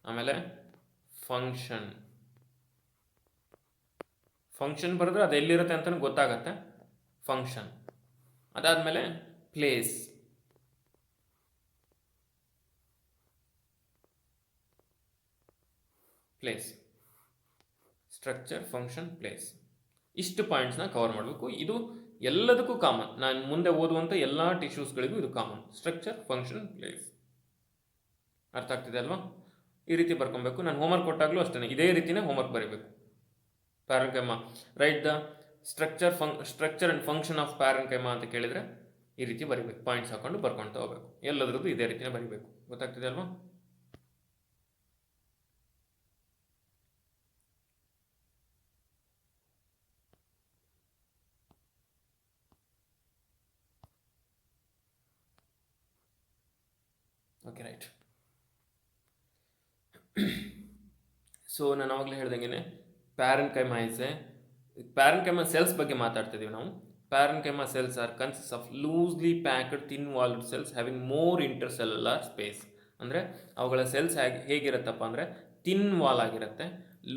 ಆಮೇಲೆ ಫಂಕ್ಷನ್, ಫಂಕ್ಷನ್ ಬರೆದ್ರೆ ಅದು ಎಲ್ಲಿರುತ್ತೆ ಅಂತಲೂ ಗೊತ್ತಾಗತ್ತೆ, ಫಂಕ್ಷನ್. ಅದಾದಮೇಲೆ place. Place, structure, function, place. ಇಷ್ಟು ಪಾಯಿಂಟ್ಸ್ನ ಕವರ್ ಮಾಡಬೇಕು. ಇದು ಎಲ್ಲದಕ್ಕೂ ಕಾಮನ್, ನಾನು ಮುಂದೆ ಓದುವಂಥ ಎಲ್ಲ ಟಿಶ್ಯೂಸ್ಗಳಿಗೂ ಇದು ಕಾಮನ್. Structure, function, place. ಅರ್ಥ ಆಗ್ತಿದೆ ಅಲ್ವಾ? ಈ ರೀತಿ ಬರ್ಕೊಬೇಕು. ನಾನು ಹೋಮ್ವರ್ಕ್ ಕೊಟ್ಟಾಗಲೂ ಅಷ್ಟೇ ಇದೇ ರೀತಿನೇ ಹೋಮ್ವರ್ಕ್ ಬರೀಬೇಕು. Parenchyma, write the structure and function of parenchyma ಅಂತ ಕೇಳಿದರೆ ಈ ರೀತಿ ಬರೀಬೇಕು, ಪಾಯಿಂಟ್ಸ್ ಹಾಕೊಂಡು ಬರ್ಕೊಳ್ತಾ ಹೋಗ್ಬೇಕು. ಎಲ್ಲದ್ರದ್ದು ಇದೇ ರೀತಿನೇ ಬರೀಬೇಕು. ಗೊತ್ತಾಗ್ತಿದೆ ಅಲ್ವಾ? Okay, right. ಸೊ ನಾನು ಆವಾಗಲೇ ಹೇಳ್ದಂಗೆ ಪ್ಯಾರೆನ್ಕೈಮಾ ಸೆಲ್ಸ್ ಬಗ್ಗೆ ಮಾತಾಡ್ತಿದ್ದೀವಿ ನಾವು. Parenchyma cells are consist of loosely packed thin walled cells having more intercellular space. ಅಂದರೆ ಅವುಗಳ ಸೆಲ್ಸ್ ಹೇಗಿರುತ್ತಪ್ಪ ಅಂದರೆ ಥಿನ್ ವಾಲ್ ಆಗಿರುತ್ತೆ,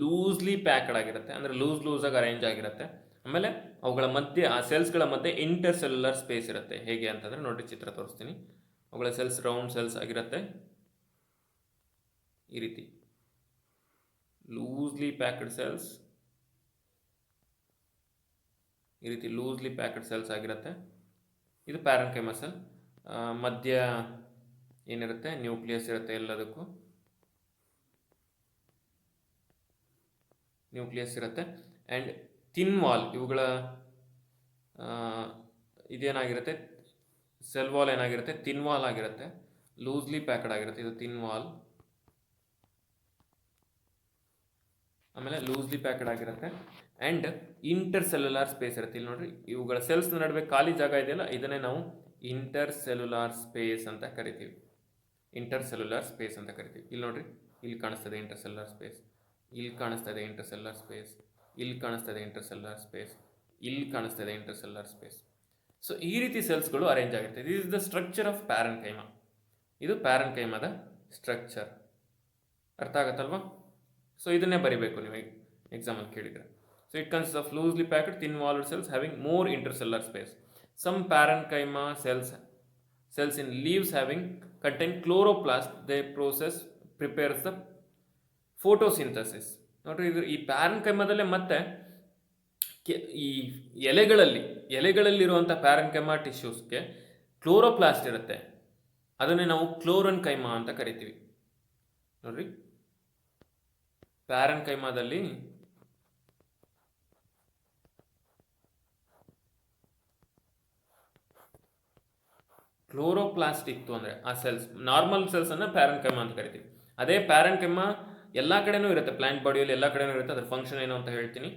ಲೂಸ್ಲಿ ಪ್ಯಾಕ್ಡ್ ಆಗಿರುತ್ತೆ, ಅಂದರೆ ಲೂಸಾಗಿ ಅರೇಂಜ್ ಆಗಿರುತ್ತೆ. ಆಮೇಲೆ ಅವುಗಳ ಮಧ್ಯೆ, ಆ ಸೆಲ್ಸ್ಗಳ ಮಧ್ಯೆ ಇಂಟರ್ಸೆಲ್ಯುಲಾರ್ ಸ್ಪೇಸ್ ಇರುತ್ತೆ. ಹೇಗೆ ಅಂತಂದರೆ ನೋಡಿ, ಚಿತ್ರ ತೋರಿಸ್ತೀನಿ. ಅವುಗಳ ಸೆಲ್ಸ್ ರೌಂಡ್ ಸೆಲ್ಸ್ ಆಗಿರುತ್ತೆ, ಈ ರೀತಿ ಲೂಸ್ಲಿ ಪ್ಯಾಕ್ಡ್ ಸೆಲ್ಸ್, ಈ ರೀತಿ ಲೂಸ್ಲಿ ಪ್ಯಾಕ್ಡ್ ಸೆಲ್ಸ್ ಆಗಿರುತ್ತೆ. ಇದು ಪ್ಯಾರೆನ್ಕೈಮಾ ಸೆಲ್. ಮಧ್ಯ ಏನಿರುತ್ತೆ, ನ್ಯೂಕ್ಲಿಯಸ್ ಇರುತ್ತೆ, ಎಲ್ಲದಕ್ಕೂ ನ್ಯೂಕ್ಲಿಯಸ್ ಇರುತ್ತೆ. ಆ್ಯಂಡ್ ಥಿನ್ ವಾಲ್, ಇವುಗಳ ಇದೇನಾಗಿರುತ್ತೆ, ಸೆಲ್ ವಾಲ್ ಏನಾಗಿರುತ್ತೆ, ಥಿನ್ ವಾಲ್ ಆಗಿರುತ್ತೆ, ಲೂಸ್ಲಿ ಪ್ಯಾಕ್ಡ್ ಆಗಿರುತ್ತೆ. ಇದು ಥಿನ್ ವಾಲ್, ಆಮೇಲೆ ಲೂಸ್ಲಿ ಪ್ಯಾಕ್ಡ್ ಆಗಿರುತ್ತೆ. ಆ್ಯಂಡ್ ಇಂಟರ್ಸೆಲ್ಯುಲಾರ್ ಸ್ಪೇಸ್ ಇರುತ್ತೆ. ಇಲ್ಲಿ ನೋಡ್ರಿ, ಇವುಗಳ ಸೆಲ್ಸ್ ನಡುವೆ ಖಾಲಿ ಜಾಗ ಇದೆಯಲ್ಲ, ಇದನ್ನೇ ನಾವು ಇಂಟರ್ಸೆಲ್ಯುಲಾರ್ ಸ್ಪೇಸ್ ಅಂತ ಕರಿತೀವಿ. ಇಂಟರ್ಸೆಲ್ಯುಲಾರ್ ಸ್ಪೇಸ್ ಅಂತ ಕರಿತೀವಿ. ಇಲ್ಲಿ ನೋಡ್ರಿ, ಇಲ್ಲಿ ಕಾಣಿಸ್ತದೆ ಇಂಟರ್ಸೆಲ್ಯುಲಾರ್ ಸ್ಪೇಸ್, ಇಲ್ಲಿ ಕಾಣಿಸ್ತದೆ ಇಂಟರ್ಸೆಲ್ಯುಲಾರ್ ಸ್ಪೇಸ್, ಇಲ್ಲಿ ಕಾಣಿಸ್ತದೆ ಇಂಟರ್ಸೆಲ್ಯುಲಾರ್ ಸ್ಪೇಸ್, ಇಲ್ಲಿ ಕಾಣಿಸ್ತದೆ ಇಂಟರ್ಸೆಲ್ಯುಲಾರ್ ಸ್ಪೇಸ್. ಸೊ ಈ ರೀತಿ ಸೆಲ್ಸ್ಗಳು ಅರೇಂಜ್ ಆಗಿರ್ತದೆ. This is the structure of parenchyma. ಇದು ಪ್ಯಾರೆನ್ಕೈಮಾದ ಸ್ಟ್ರಕ್ಚರ್. ಅರ್ಥ ಆಗತ್ತಲ್ವಾ? ಸೊ ಇದನ್ನೇ ಬರಿಬೇಕು ನೀವು ಎಕ್ಸಾಮಲ್ಲಿ ಕೇಳಿದರೆ. So it consist of loosely packed thin walled cells having more intercellular space. Some parenchyma cells in leaves having contain chloroplast. They process prepares the photosynthesis. ನೋಡ್ರಿ, ಇದು ಈ ಪ್ಯಾರೆನ್ಕೈಮಾದಲ್ಲೇ ಮತ್ತೆ ಈ ಎಲೆಗಳಲ್ಲಿರುವಂಥ ಪ್ಯಾರೆನ್ಕೈಮಾ ಟಿಶ್ಯೂಸ್ಗೆ ಕ್ಲೋರೋಪ್ಲಾಸ್ಟ್ ಇರುತ್ತೆ. ಅದನ್ನೇ ನಾವು ಕ್ಲೋರನ್ಕೈಮಾ ಅಂತ ಕರಿತೀವಿ. ನೋಡ್ರಿ, ಪ್ಯಾರೆನ್ಕೈಮಾದಲ್ಲಿ ಕ್ಲೋರೋಪ್ಲಾಸ್ಟ್ ಇತ್ತು ಅಂದರೆ ಆ ಸೆಲ್ಸ್, ನಾರ್ಮಲ್ ಸೆಲ್ಸನ್ನು ಪ್ಯಾರೆನ್ಕೈಮಾ ಅಂತ ಕರಿತೀವಿ. ಅದೇ ಪ್ಯಾರೆನ್ಕೈಮಾ ಎಲ್ಲ ಕಡೆನೂ ಇರುತ್ತೆ, ಪ್ಲಾಂಟ್ ಬಾಡಿಯಲ್ಲಿ ಎಲ್ಲ ಕಡೆನೂ ಇರುತ್ತೆ. ಅದ್ರ ಫಂಕ್ಷನ್ ಏನು ಅಂತ ಹೇಳ್ತೀನಿ.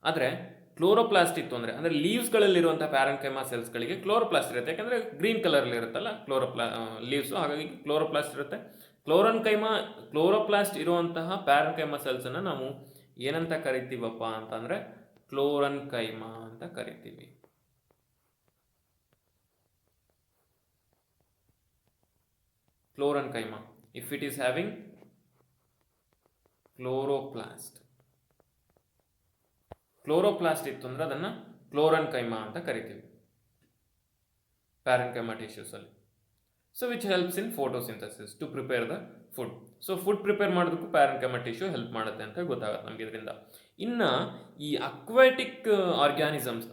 ಆದರೆ ಕ್ಲೋರೋಪ್ಲಾಸ್ಟ್ ಇತ್ತು ಅಂದರೆ ಲೀವ್ಸ್ಗಳಲ್ಲಿರುವಂಥ ಪ್ಯಾರೆನ್ಕೈಮಾ ಸೆಲ್ಸ್ಗಳಿಗೆ ಕ್ಲೋರೋಪ್ಲಾಸ್ಟ್ ಇರುತ್ತೆ. ಯಾಕಂದರೆ ಗ್ರೀನ್ ಕಲರಲ್ಲಿ ಇರುತ್ತಲ್ಲ ಲೀವ್ಸು, ಹಾಗಾಗಿ ಕ್ಲೋರೋಪ್ಲಾಸ್ಟ್ ಇರುತ್ತೆ. ಕ್ಲೋರೋಪ್ಲಾಸ್ಟ್ ಇರುವಂತಹ ಪ್ಯಾರೆನ್ಕೈಮಾ ಸೆಲ್ಸನ್ನು ನಾವು ಏನಂತ ಕರಿತೀವಪ್ಪ ಅಂತಂದರೆ ಕ್ಲೋರನ್ಕೈಮಾ ಅಂತ ಕರಿತೀವಿ. Chlorenchyma if it is having chloroplast ಇತ್ತು ಅಂದರೆ ಅದನ್ನು ಕ್ಲೋರನ್ಕೈಮಾ ಅಂತ ಕರಿತೀವಿ ಪ್ಯಾರೆನ್ಕೈಮಾ ಟಿಶ್ಯೂಸಲ್ಲಿ. So which helps in photosynthesis to prepare the food. So food prepare ಮಾಡೋದಕ್ಕೂ ಪ್ಯಾರೆನ್ಕೈಮಾ ಟಿಶ್ಯೂ ಹೆಲ್ಪ್ ಮಾಡುತ್ತೆ ಅಂತ ಗೊತ್ತಾಗುತ್ತೆ ನಮಗೆ ಇದರಿಂದ. ಇನ್ನು ಈ ಅಕ್ವಾಟಿಕ್ ಆರ್ಗ್ಯಾನಿಸಮ್ಸ್,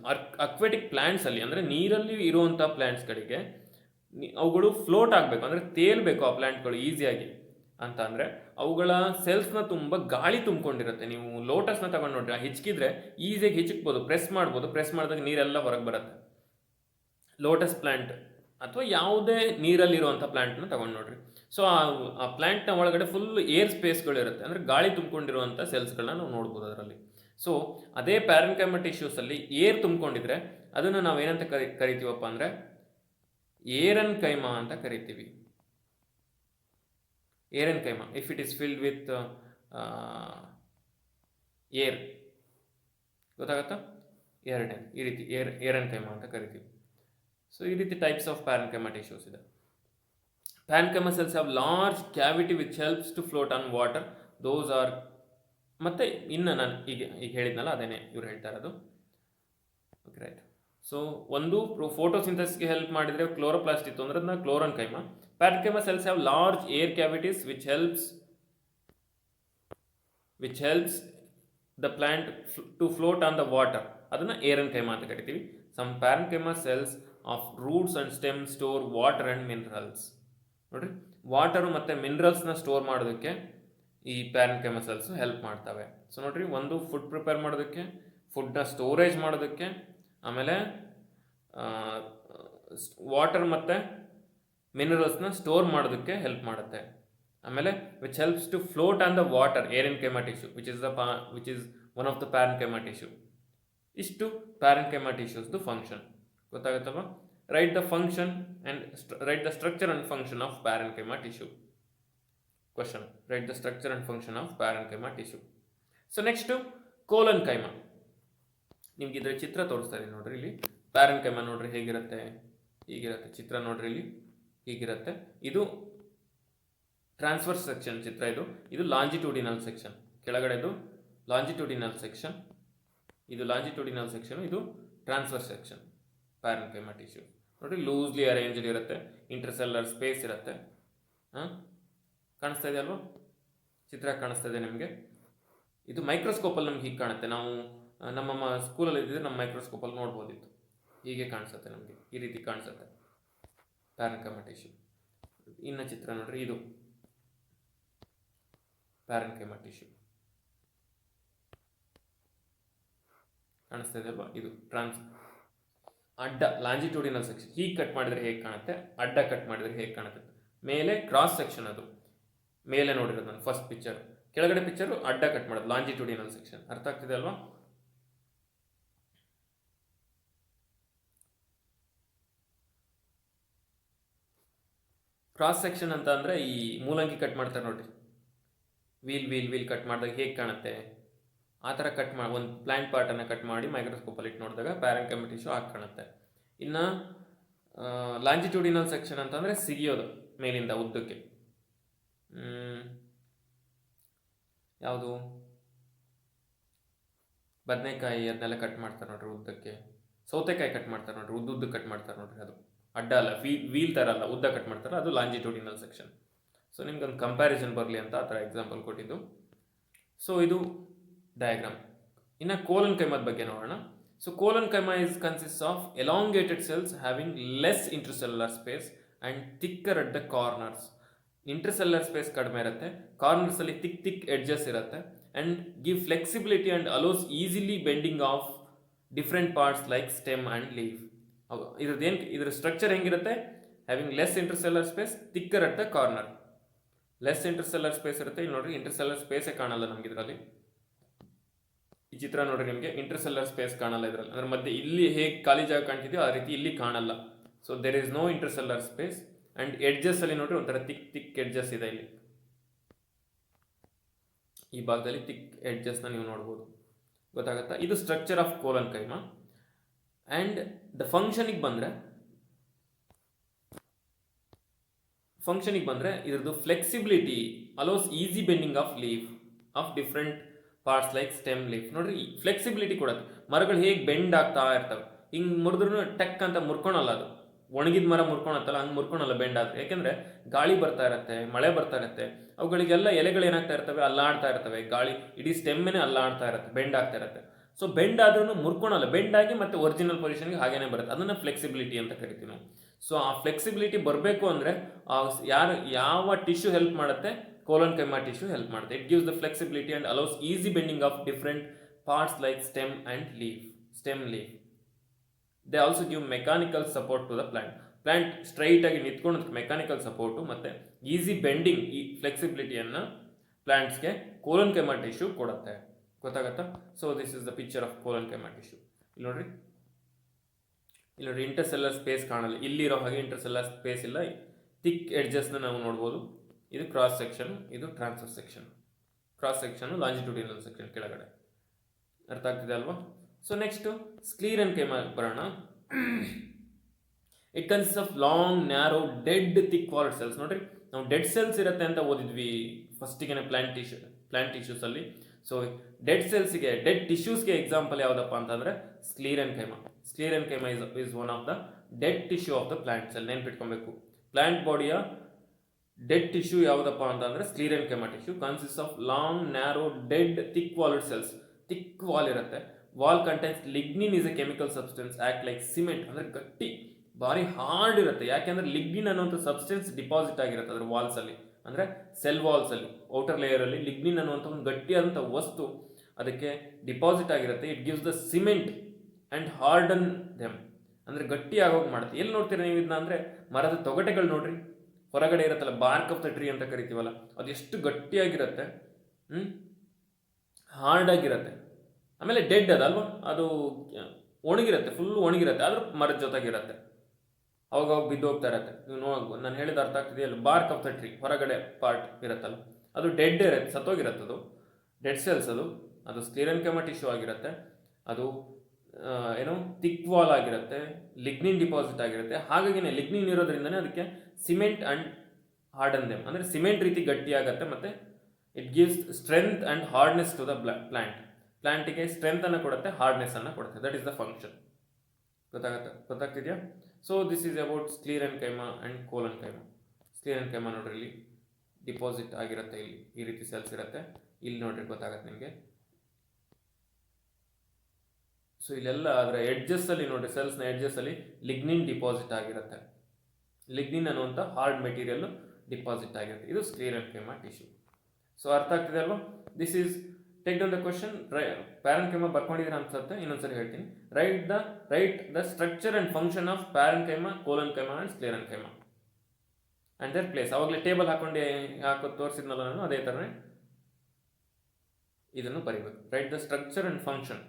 ಅಕ್ವಾಟಿಕ್ ಪ್ಲ್ಯಾಂಟ್ಸಲ್ಲಿ ಅಂದರೆ ನೀರಲ್ಲಿ ಇರುವಂಥ ಪ್ಲ್ಯಾಂಟ್ಸ್ಗಳಿಗೆ ಅವುಗಳು ಫ್ಲೋಟ್ ಆಗಬೇಕು, ಅಂದರೆ ತೇಲ್ಬೇಕು ಆ ಪ್ಲ್ಯಾಂಟ್ಗಳು ಈಸಿಯಾಗಿ ಅಂತ ಅಂದರೆ ಅವುಗಳ ಸೆಲ್ಸ್ನ ತುಂಬ ಗಾಳಿ ತುಂಬಿಕೊಂಡಿರುತ್ತೆ. ನೀವು ಲೋಟಸ್ನ ತಗೊಂಡು ನೋಡ್ರಿ, ಹಿಚ್ಕಿದ್ರೆ ಈಸಿಯಾಗಿ ಹಿಚಕ್ಬೋದು, ಪ್ರೆಸ್ ಮಾಡ್ಬೋದು. ಪ್ರೆಸ್ ಮಾಡಿದಾಗ ನೀರೆಲ್ಲ ಹೊರಗೆ ಬರುತ್ತೆ. ಲೋಟಸ್ ಪ್ಲ್ಯಾಂಟ್ ಅಥವಾ ಯಾವುದೇ ನೀರಲ್ಲಿರುವಂಥ ಪ್ಲ್ಯಾಂಟ್ನ ತಗೊಂಡು ನೋಡ್ರಿ. ಸೊ ಆ ಪ್ಲ್ಯಾಂಟ್ನ ಒಳಗಡೆ ಫುಲ್ ಏರ್ ಸ್ಪೇಸ್ಗಳಿರುತ್ತೆ, ಅಂದರೆ ಗಾಳಿ ತುಂಬಿಕೊಂಡಿರುವಂಥ ಸೆಲ್ಸ್ಗಳನ್ನ ನಾವು ನೋಡ್ಬೋದು ಅದರಲ್ಲಿ. ಸೊ ಅದೇ ಪ್ಯಾರೆನ್ಕೈಮಾ ಟಿಶ್ಯೂಸಲ್ಲಿ ಏರ್ ತುಂಬಿಕೊಂಡಿದ್ರೆ ಅದನ್ನು ನಾವು ಏನಂತ ಕರಿತೀವಪ್ಪ ಅಂದರೆ ಏರನ್ಕೈಮಾ ಅಂತ ಕರಿತೀವಿ. Aerenchyma if it is filled with air, ಗೊತ್ತಾಗತ್ತಾ? ಎರಡನೇದು ಈ ರೀತಿ ಏರನ್ಕೈಮಾ ಅಂತ ಕರಿತೀವಿ. ಸೊ ಈ ರೀತಿ ಟೈಪ್ಸ್ ಆಫ್ ಪ್ಯಾರೆನ್ಕೈಮಾ ಟಿಶ್ಯೂಸ್ ಇದೆ. Parenchyma cells have large cavity which helps to float on water. Those are ಮತ್ತು ಇನ್ನು ನಾನು ಈಗ ಹೇಳಿದ್ನಲ್ಲ ಅದೇನೆ ಇವ್ರು ಹೇಳ್ತಾ ಇರೋದು. Okay right. ಸೊ ಒಂದು ಫೋಟೋಸಿಂಥಸಿಸ್ಗೆ ಹೆಲ್ಪ್ ಮಾಡಿದರೆ ಕ್ಲೋರೋಪ್ಲಾಸ್ಟ್ ಇತ್ತು ಅಂದ್ರೆ ಅದನ್ನ chlorenchyma. Parenchyma cells have large air cavities which helps the plant to float on the water, ಅದನ್ನು ಏರನ್ಕೈಮ ಅಂತ ಕರಿತೀವಿ. Some parenchyma cells of roots and stem store water and minerals. ನೋಡಿರಿ, water ಮತ್ತು ಮಿನರಲ್ಸ್ನ ಸ್ಟೋರ್ ಮಾಡೋದಕ್ಕೆ ಈ ಪ್ಯಾರೆನ್ಕೈಮ ಸೆಲ್ಸ್ ಹೆಲ್ಪ್ ಮಾಡ್ತವೆ. So ನೋಡಿರಿ, ಒಂದು ಫುಡ್ ಪ್ರಿಪೇರ್ ಮಾಡೋದಕ್ಕೆ, ಫುಡ್ನ ಸ್ಟೋರೇಜ್ ಮಾಡೋದಕ್ಕೆ, ಆಮೇಲೆ ವಾಟರ್ ಮತ್ತು ಮಿನರಲ್ಸ್ನ ಸ್ಟೋರ್ ಮಾಡೋದಕ್ಕೆ ಹೆಲ್ಪ್ ಮಾಡುತ್ತೆ. ಆಮೇಲೆ which helps to float on the water, aerenchyma tissue which is one of the parenchyma tissue. ಇಷ್ಟು ಪ್ಯಾರೆನ್ಕೈಮ ಟಿಶ್ಯೂಸ್ದು ಫಂಕ್ಷನ್ ಗೊತ್ತಾಗುತ್ತಲ್ವ. Write the function and write the structure and function of parenchyma tissue. Question, write the structure and function of parenchyma tissue. So next collenchyma. ನಿಮ್ಗೆ ಇದ್ರ ಚಿತ್ರ ತೋರಿಸ್ತಾ ಇದೀನಿ ನೋಡ್ರಿ. ಇಲ್ಲಿ ಪ್ಯಾರೆನ್ಕೈಮ ನೋಡ್ರಿ ಹೇಗಿರುತ್ತೆ, ಹೀಗಿರುತ್ತೆ ಚಿತ್ರ ನೋಡ್ರಿ. ಇಲ್ಲಿ ಹೀಗಿರುತ್ತೆ. ಇದು ಟ್ರಾನ್ಸ್ಫರ್ಸ್ ಸೆಕ್ಷನ್ ಚಿತ್ರ. ಇದು ಲಾಂಜಿಟ್ಯೂಡಿನಲ್ ಸೆಕ್ಷನ್. ಕೆಳಗಡೆದು ಲಾಂಜಿಟ್ಯೂಡಿನಲ್ ಸೆಕ್ಷನ್, ಇದು ಲಾಂಜಿಟ್ಯೂಡಿನಲ್ ಸೆಕ್ಷನ್, ಇದು ಟ್ರಾನ್ಸ್ಫರ್ ಸೆಕ್ಷನ್. ಪ್ಯಾರೆನ್ಕೈಮ ಟಿಶ್ಯೂ ನೋಡ್ರಿ ಲೂಸ್ಲಿ ಅರೇಂಜ್ಡ್ ಇರುತ್ತೆ, ಇಂಟರ್ಸೆಲ್ಲರ್ ಸ್ಪೇಸ್ ಇರುತ್ತೆ. ಕಾಣಿಸ್ತಾ ಇದೆ ಅಲ್ವಾ, ಚಿತ್ರ ಕಾಣಿಸ್ತಾ ಇದೆ ನಿಮಗೆ. ಇದು ಮೈಕ್ರೋಸ್ಕೋಪಲ್ಲಿ ನಮ್ಗೆ ಹೀಗೆ ಕಾಣುತ್ತೆ. ನಾವು ನಮ್ಮ ಸ್ಕೂಲಲ್ಲಿ ಇದ್ದಿದ್ರೆ ನಮ್ಮ ಮೈಕ್ರೋಸ್ಕೋಪಲ್ಲಿ ನೋಡ್ಬೋದಿತ್ತು. ಹೀಗೆ ಕಾಣಿಸುತ್ತೆ ನಮಗೆ, ಈ ರೀತಿ ಕಾಣಿಸುತ್ತೆ ಪ್ಯಾರೆನ್ಕೈಮ ಟಿಶ್ಯೂ. ಇನ್ನು ಚಿತ್ರ ನೋಡ್ರಿ, ಇದು ಪ್ಯಾರೆನ್ಕೈಮ ಟಿಶ್ಯೂ ಕಾಣಿಸ್ತಾ ಇದೆ ಅಲ್ವಾ. ಇದು ಅಡ್ಡ ಲಾಂಜಿಟ್ಯೂಡಿನಲ್ ಸೆಕ್ಷನ್. ಹೀಗೆ ಕಟ್ ಮಾಡಿದರೆ ಹೇಗೆ ಕಾಣುತ್ತೆ, ಅಡ್ಡ ಕಟ್ ಮಾಡಿದರೆ ಹೇಗೆ ಕಾಣುತ್ತೆ. ಮೇಲೆ ಕ್ರಾಸ್ ಸೆಕ್ಷನ್, ಅದು ಮೇಲೆ ನೋಡಿರೋದು ನಾನು ಫಸ್ಟ್ ಪಿಕ್ಚರ್. ಕೆಳಗಡೆ ಪಿಕ್ಚರು ಅಡ್ಡ ಕಟ್ ಮಾಡೋದು, ಲಾಂಜಿಟ್ಯೂಡಿನಲ್ ಸೆಕ್ಷನ್. ಅರ್ಥ ಆಗ್ತಿದೆ ಅಲ್ವಾ. ಕ್ರಾಸ್ ಸೆಕ್ಷನ್ ಅಂತ ಅಂದರೆ ಈ ಮೂಲಂಗಿ ಕಟ್ ಮಾಡ್ತಾರೆ ನೋಡ್ರಿ, ವೀಲ್ ಕಟ್ ಮಾಡಿದಾಗ ಹೇಗೆ ಕಾಣುತ್ತೆ ಆ ಥರ ಕಟ್ ಮಾಡಿ ಒಂದು ಪ್ಲಾಂಟ್ ಪಾರ್ಟನ್ನು ಕಟ್ ಮಾಡಿ ಮೈಕ್ರೋಸ್ಕೋಪಲ್ಲಿ ಇಟ್ಟು ನೋಡಿದಾಗ ಪ್ಯಾರೆನ್ಕೈಮ ಟಿಶ್ಯೂ ಆಗಿ ಕಾಣುತ್ತೆ. ಇನ್ನು ಲಾಂಜಿಟ್ಯೂಡಿನಲ್ ಸೆಕ್ಷನ್ ಅಂತಂದರೆ ಸಿಗಿಯೋದು ಮೇಲಿಂದ ಉದ್ದಕ್ಕೆ. ಯಾವುದು ಬದನೆಕಾಯಿ ಅದನ್ನೆಲ್ಲ ಕಟ್ ಮಾಡ್ತಾರೆ ನೋಡ್ರಿ ಉದ್ದಕ್ಕೆ. ಸೌತೆಕಾಯಿ ಕಟ್ ಮಾಡ್ತಾರೆ ನೋಡ್ರಿ, ಉದ್ದುದ್ದು ಕಟ್ ಮಾಡ್ತಾರೆ ನೋಡ್ರಿ. ಅದು ಅಡ್ಡ ಅಲ್ಲ, ವೀಲ್ ಥರ ಅಲ್ಲ, ಉದ್ದ ಕಟ್ ಮಾಡ್ತಾರೆ, ಅದು ಲಾಂಜಿಟ್ಯೂಡಿನಲ್ ಸೆಕ್ಷನ್. ಸೊ ನಿಮ್ಗೆ ಒಂದು ಕಂಪ್ಯಾರಿಸನ್ ಬರಲಿ ಅಂತ ಆ ಥರ ಎಕ್ಸಾಂಪಲ್ ಕೊಟ್ಟಿದ್ದು. ಸೊ ಇದು ಡಯಾಗ್ರಾಮ್. ಇನ್ನು ಕೋಲನ್ಕೈಮದ ಬಗ್ಗೆ ನೋಡೋಣ. So collenchyma consist of elongated cells having less intercellular space and thicker at the corners. Intercellular space ಕಡಿಮೆ ಇರುತ್ತೆ, ಕಾರ್ನರ್ಸಲ್ಲಿ ಥಿಕ್ ಎಡ್ಜಸ್ ಇರುತ್ತೆ, and give flexibility and allows easily bending of different parts like stem and leaf. ಇದ್ರ structure ಹೆಂಗಿರುತ್ತೆ, having less intercellular space, thicker at the corner. Less intercellular space ಇರುತ್ತೆ. ಇಲ್ಲಿ ನೋಡ್ರಿ, intercellular ಸ್ಪೇಸೇ ಕಾಣಲ್ಲ ನಮ್ಗೆ ಇದರಲ್ಲಿ. ಈ ಚಿತ್ರ ನೋಡ್ರಿ, ನಿಮಗೆ ಇಂಟರ್ಸೆಲ್ಯುಲರ್ ಸ್ಪೇಸ್ ಕಾಣಲ್ಲ ಇದರಲ್ಲಿ. ಅಂದ್ರೆ ಮಧ್ಯೆ ಇಲ್ಲಿ ಹೇಗೆ ಖಾಲಿ ಜಾಗ ಕಾಣ್ತಿದೆಯೋ ಆ ರೀತಿ ಇಲ್ಲಿ ಕಾಣಲ್ಲ. So there is no intercellular space. And edges ಅಲ್ಲಿ ನೋಡ್ರಿ ಒಂಥರ ಥಿಕ್ ಎಡ್ಜಸ್ ಇದೆ ಇಲ್ಲಿ. ಈ ಭಾಗದಲ್ಲಿ ಥಿಕ್ ಎಡ್ಜಸ್ನ ನೀವು ನೋಡ್ಬೋದು, ಗೊತ್ತಾಗತ್ತಾ. ಇದು ಸ್ಟ್ರಕ್ಚರ್ ಆಫ್ ಕೋಲನ್ಕೈಮ. ಆ್ಯಂಡ್ ದ ಫಂಕ್ಷನಿಗೆ ಬಂದರೆ ಇದ್ರದ್ದು flexibility allows easy bending of leaf of different parts like stem leaf. ನೋಡ್ರಿ, ಫ್ಲೆಕ್ಸಿಬಿಲಿಟಿ ಕೊಡುತ್ತೆ. ಮರಗಳು ಹೇಗೆ ಬೆಂಡ್ ಆಗ್ತಾ ಇರ್ತವೆ, ಹಿಂಗೆ ಮುರಿದ್ರೂ ಟಕ್ ಅಂತ ಮುರ್ಕೊಳಲ್ಲ. ಅದು ಒಣಗಿದ ಮರ ಮುರ್ಕೊಳತ್ತಲ್ಲ, ಹಂಗೆ ಮುರ್ಕೊಳಲ್ಲ ಬೆಂಡ್ ಆದರೆ. ಯಾಕೆಂದರೆ ಗಾಳಿ ಬರ್ತಾ ಇರುತ್ತೆ, ಮಳೆ ಬರ್ತಾ ಇರುತ್ತೆ, ಅವುಗಳಿಗೆಲ್ಲ ಎಲೆಗಳು ಏನಾಗ್ತಾ ಇರ್ತವೆ, ಅಲ್ಲಾಡ್ತಾ ಇರ್ತವೆ. ಗಾಳಿ ಇಡೀ ಸ್ಟೆಮ್ಮೇನೆ ಅಲ್ಲಾಡ್ತಾ ಇರುತ್ತೆ, ಬೆಂಡ್ ಆಗ್ತಾ ಇರುತ್ತೆ. ಸೊ ಬೆಂಡ್ ಆದ್ರೂ ಮುರ್ಕೊಳಲ್ಲ, ಬೆಂಡ್ ಆಗಿ ಮತ್ತೆ ಒರಿಜಿನಲ್ ಪೊಸಿಷನ್ಗೆ ಹಾಗೇನೆ ಬರುತ್ತೆ. ಅದನ್ನು ಫ್ಲೆಕ್ಸಿಬಿಲಿಟಿ ಅಂತ ಕರಿತೀವಿ ನಾವು. ಸೊ ಆ ಫ್ಲೆಕ್ಸಿಬಿಲಿಟಿ ಬರಬೇಕು ಅಂದರೆ ಯಾವ ಟಿಶ್ಯೂ ಹೆಲ್ಪ್ ಮಾಡುತ್ತೆ, ಕೋಲನ್ಕೈಮ ಟಿಶ್ಯೂ ಹೆಲ್ಪ್ ಮಾಡುತ್ತೆ. It gives the flexibility and allows easy bending of different parts like stem leaf. They also give mechanical support to the plant straight ಆಗಿ ನಿಂತ್ಕೊಳ್ಳೋದಕ್ಕೆ ಮೆಕ್ಯಾನಿಕಲ್ ಸಪೋರ್ಟು ಮತ್ತು easy bending, ಈ ಫ್ಲೆಕ್ಸಿಬಿಲಿಟಿಯನ್ನು ಪ್ಲಾಂಟ್ಸ್ಗೆ collenchyma tissue ಕೊಡುತ್ತೆ. ಗೊತ್ತಾಗತ್ತಾ. So this is the picture of collenchyma tissue. ಇಲ್ಲಿ ನೋಡ್ರಿ ಇಂಟರ್ಸೆಲ್ಲರ್ ಸ್ಪೇಸ್ ಕಾಣಲ್ಲ, ಇಲ್ಲಿರೋ ಹಾಗೆ ಇಂಟರ್ಸೆಲ್ಲರ್ ಸ್ಪೇಸ್ ಇಲ್ಲ. ಥಿಕ್ ಎಡ್ಜಸ್ನ ನಾವು ನೋಡ್ಬೋದು. ಇದು ಕ್ರಾಸ್ ಸೆಕ್ಷನ್, ಇದು transfer section. Cross section longitudinal section ಕೆಳಗಡೆ. ಅರ್ಥ ಆಗ್ತಿದೆ ಅಲ್ವಾ. ಸೊ ನೆಕ್ಸ್ಟು ಸ್ಕ್ಲೀರೆನ್ಕೈಮ ಬರೋಣ. It consist of long narrow dead thick walled cells. ನೋಡ್ರಿ, ನಾವು ಡೆಡ್ ಸೆಲ್ಸ್ ಇರುತ್ತೆ ಅಂತ ಓದಿದ್ವಿ ಫಸ್ಟಿಗೆ ಪ್ಲಾಂಟ್ ಟಿಶ್ಯೂಸಲ್ಲಿ. ಸೊ ಡೆಡ್ ಸೆಲ್ಸ್ಗೆ, ಡೆಡ್ ಟಿಶ್ಯೂಸ್ಗೆ ಎಕ್ಸಾಂಪಲ್ ಯಾವುದಪ್ಪ ಅಂತಂದರೆ sclerenchyma. Sclerenchyma is one of the dead tissue of the plant cell. ನೆನ್ಪಿಟ್ಕೊಬೇಕು, ಪ್ಲಾಂಟ್ ಬಾಡಿಯ ಡೆಡ್ ಟಿಶ್ಯೂ ಯಾವುದಪ್ಪ ಅಂತಂದರೆ sclerenchyma tissue. Consist of long narrow dead thick walled cells. Thick wall ಇರುತ್ತೆ. Wall contains lignin is a chemical substance act like cement. ಅಂದರೆ ಗಟ್ಟಿ, ಭಾರಿ hard ಇರುತ್ತೆ. ಯಾಕೆಂದರೆ ಲಿಗ್ನಿನ್ ಅನ್ನುವಂಥ ಸಬ್ಸ್ಟೆನ್ಸ್ ಡಿಪಾಸಿಟ್ ಆಗಿರುತ್ತೆ ಅದರ ವಾಲ್ಸಲ್ಲಿ, ಅಂದರೆ ಸೆಲ್ ವಾಲ್ಸಲ್ಲಿ, ಔಟರ್ ಲೇಯರಲ್ಲಿ ಲಿಗ್ನಿನ್ ಅನ್ನುವಂಥ ಒಂದು ಗಟ್ಟಿಯಾದಂಥ ವಸ್ತು ಅದಕ್ಕೆ ಡಿಪಾಸಿಟ್ ಆಗಿರುತ್ತೆ. It gives the cement and harden them, ಅಂದರೆ ಗಟ್ಟಿ ಆಗೋಗಿ ಮಾಡುತ್ತೆ. ಎಲ್ಲಿ ನೋಡ್ತೀರಾ ನೀವು ಇದನ್ನ ಅಂದರೆ ಮರದ ತೊಗಟೆಗಳು ನೋಡ್ರಿ, ಹೊರಗಡೆ ಇರುತ್ತಲ್ಲ, ಬಾರ್ಕ್ ಆಫ್ ದ ಟ್ರೀ ಅಂತ ಕರಿತೀವಲ್ಲ, ಅದು ಎಷ್ಟು ಗಟ್ಟಿಯಾಗಿರುತ್ತೆ, ಹಾರ್ಡ್ ಆಗಿರುತ್ತೆ. ಆಮೇಲೆ ಡೆಡ್ ಅದಲ್ವಾ, ಅದು ಒಣಗಿರುತ್ತೆ, ಫುಲ್ ಒಣಗಿರುತ್ತೆ, ಆದರೂ ಮರದ ಜೊತೆಗಿರುತ್ತೆ, ಅವಾಗ ಬಿದ್ದು ಹೋಗ್ತಾ ಇರುತ್ತೆ. ನೀವು ನಾನು ಹೇಳಿದ ಅರ್ಥ ಆಗ್ತಿದೆಯಲ್ಲ, ಬಾರ್ಕ್ ಆಫ್ ದ ಟ್ರೀ ಹೊರಗಡೆ ಪಾರ್ಟ್ ಇರುತ್ತಲ್ಲ, ಅದು ಡೆಡ್ ಇರುತ್ತೆ, ಸತ್ತೋಗಿರುತ್ತೆ, ಅದು ಡೆಡ್ ಸೆಲ್ಸ್. ಅದು ಸ್ಕ್ಲೀರೆನ್ಕೈಮಾ ಟಿಶ್ಯೂ ಆಗಿರುತ್ತೆ. ಅದು ಏನು ಥಿಕ್ ವಾಲ್ ಆಗಿರುತ್ತೆ, ಲಿಗ್ನಿನ್ ಡಿಪಾಸಿಟ್ ಆಗಿರುತ್ತೆ. ಹಾಗಾಗಿ ಲಿಗ್ನಿನ್ ಇರೋದ್ರಿಂದನೇ ಅದಕ್ಕೆ ಸಿಮೆಂಟ್ ಆ್ಯಂಡ್ ಹಾರ್ಡನ್ ದೆಮ್, ಅಂದರೆ ಸಿಮೆಂಟ್ ರೀತಿ ಗಟ್ಟಿ ಆಗುತ್ತೆ, ಮತ್ತು it gives strength and hardness to the ಪ್ಲಾಂಟಿಗೆ ಸ್ಟ್ರೆಂತನ್ನು ಕೊಡುತ್ತೆ, ಹಾರ್ಡ್ನೆಸ್ಸನ್ನು ಕೊಡುತ್ತೆ. That is the function. ಗೊತ್ತಾಗ್ತಿದೆಯಾ? So this is about sclerenchyma and collenchyma. Sclerenchyma ನೋಡ್ರಿ, ಇಲ್ಲಿ ಡಿಪಾಸಿಟ್ ಆಗಿರುತ್ತೆ, ಇಲ್ಲಿ ಈ ರೀತಿ ಸೆಲ್ಸ್ ಇರುತ್ತೆ, ಇಲ್ಲಿ ನೋಡ್ರಿ ಗೊತ್ತಾಗತ್ತೆ ನಿಮಗೆ. ಸೊ ಇಲ್ಲೆಲ್ಲ ಅದರ ಎಡ್ಜಸ್ಸಲ್ಲಿ ನೋಡ್ರಿ, ಸೆಲ್ಸ್ನ ಎಡ್ಜಸ್ಸಲ್ಲಿ ಲಿಗ್ನಿನ್ ಡಿಪಾಸಿಟ್ ಆಗಿರುತ್ತೆ. ಲಿಗ್ನಿನ್ ಅನ್ನುವಂಥ ಹಾರ್ಡ್ ಮೆಟೀರಿಯಲ್ ಡಿಪಾಸಿಟ್ ಆಗಿರುತ್ತೆ. ಇದು ಸ್ಕ್ಲೀರೆನ್ಕೈಮಾ ಟಿಶ್ಯೂ. ಸೊ ಅರ್ಥ ಆಗ್ತಿದೆ ಅಲ್ವಾ? This is take down the question. Parenchyma ಬರ್ಕೊಂಡಿದ್ದೀರಾ ಅನ್ಸುತ್ತೆ, ಇನ್ನೊಂದ್ಸರಿ ಹೇಳ್ತೀನಿ. Write the structure and function of parenchyma, collenchyma and sclerenchyma and their place. ಅವಾಗಲೇ ಟೇಬಲ್ ಹಾಕಿ ತೋರಿಸಿದ್ನಲ್ಲ ನಾನು, ಅದೇ ಥರನೇ ಇದನ್ನು ಬರೀಬೇಕು. Write the structure and function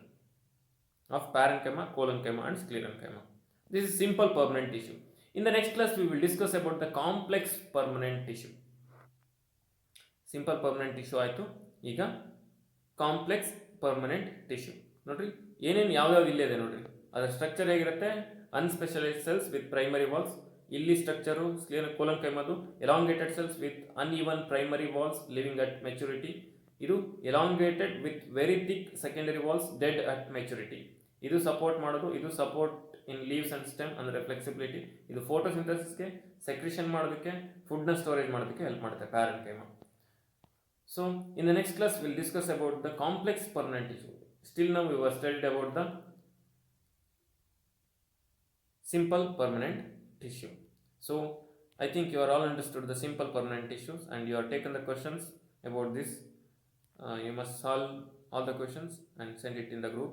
of parenchyma, collenchyma and sclerenchyma. This is simple permanent tissue. In the next class we will discuss about the complex permanent tissue. Simple permanent tissue ಆಯಿತು, ಈಗ complex permanent tissue ನೋಡ್ರಿ. ಏನೇನು ಯಾವ್ಯಾವ್ದು ಇಲ್ಲೇ ಇದೆ ನೋಡ್ರಿ. ಅದರ structure ಹೇಗಿರುತ್ತೆ? Unspecialised cells with primary walls. ಇಲ್ಲಿ ಸ್ಟ್ರಕ್ಚರು ಕೋಲನ್ಕೈಮಾದು elongated cells with uneven primary walls living at maturity. ಇದು elongated with very thick secondary walls dead at maturity. ಇದು ಸಪೋರ್ಟ್ ಮಾಡೋದು, ಇದು support in leaves and stem, ಅಂದರೆ flexibility. ಇದು ಫೋಟೋಸಿಂಥಸಿಸ್ಗೆ, secretion ಮಾಡೋದಕ್ಕೆ, ಫುಡ್ನ ಸ್ಟೋರೇಜ್ ಮಾಡೋದಕ್ಕೆ ಹೆಲ್ಪ್ ಮಾಡುತ್ತೆ parenchyma. So in the next class will discuss about the complex permanent tissue. Still now we were studied about the simple permanent tissue. So I think you are all understood the simple permanent tissues and you have taken the questions about this. You must solve all the questions and send it in the group.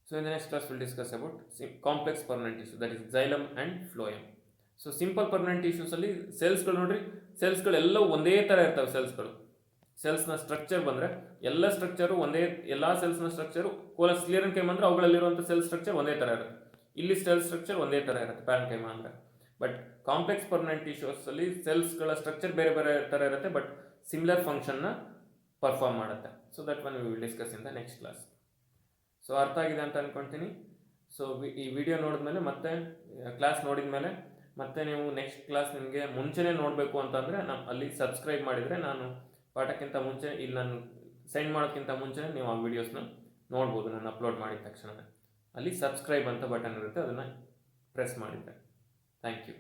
So in the next class we'll discuss about complex permanent tissue, that is xylem and phloem. So simple permanent tissues ಅಲ್ಲಿ ಸೆಲ್ಸ್ಗಳು ನೋಡ್ರಿ, ಸೆಲ್ಸ್ಗಳೆಲ್ಲವೂ ಒಂದೇ ಥರ ಇರ್ತವೆ. ಸೆಲ್ಸ್ನ structure ಬಂದರೆ ಎಲ್ಲ structure ಒಂದೇ, ಎಲ್ಲ ಸೆಲ್ಸ್ನ structure ಸ್ಕ್ಲೀರೆನ್ಕೈಮಾ ಅಂದರೆ ಅವುಗಳಲ್ಲಿರುವಂಥ ಸೆಲ್ ಸ್ಟ್ರಕ್ಚರ್ ಒಂದೇ ಥರ ಇರುತ್ತೆ. ಇಲ್ಲಿ ಸೆಲ್ ಸ್ಟ್ರಕ್ಚರ್ ಒಂದೇ ಥರ ಇರುತ್ತೆ ಪ್ಯಾರೆನ್ಕೈಮಾ ಅಂದರೆ. ಬಟ್ ಕಾಂಪ್ಲೆಕ್ಸ್ ಪರ್ಮನೆಂಟ್ ಟಿಶ್ಯೂಸಲ್ಲಿ ಸೆಲ್ಸ್ಗಳ ಸ್ಟ್ರಕ್ಚರ್ ಬೇರೆ ಬೇರೆ ಥರ ಇರುತ್ತೆ, ಬಟ್ ಸಿಮಿಲರ್ ಫಂಕ್ಷನ್ನ ಪರ್ಫಾರ್ಮ್ ಮಾಡುತ್ತೆ. So that one V will discuss in the next class. So ಅರ್ಥ ಆಗಿದೆ ಅಂತ ಅಂದ್ಕೊಳ್ತೀನಿ. ಸೊ ಈ ವಿಡಿಯೋ ನೋಡಿದ್ಮೇಲೆ ಮತ್ತೆ ಕ್ಲಾಸ್ ನೋಡಿದ ಮೇಲೆ ಮತ್ತೆ ನೀವು ನೆಕ್ಸ್ಟ್ ಕ್ಲಾಸ್ ನಿಮಗೆ ಮುಂಚೆನೇ ನೋಡಬೇಕು ಅಂತಂದರೆ ಅಲ್ಲಿ ಸಬ್ಸ್ಕ್ರೈಬ್ ಮಾಡಿದರೆ ನಾನು ಪಾಠಕ್ಕಿಂತ ಮುಂಚೆ, ಇಲ್ಲಿ ನಾನು ಸೆಂಡ್ ಮಾಡೋಕ್ಕಿಂತ ಮುಂಚೆನೇ ನೀವು ಆ ವೀಡಿಯೋಸ್ನ ನೋಡ್ಬೋದು. ನಾನು ಅಪ್ಲೋಡ್ ಮಾಡಿದ ತಕ್ಷಣ ಅಲ್ಲಿ ಸಬ್ಸ್ಕ್ರೈಬ್ ಅಂತ ಬಟನ್ ಇರುತ್ತೆ, ಅದನ್ನು ಪ್ರೆಸ್ ಮಾಡಿದ್ದೆ. Thank you.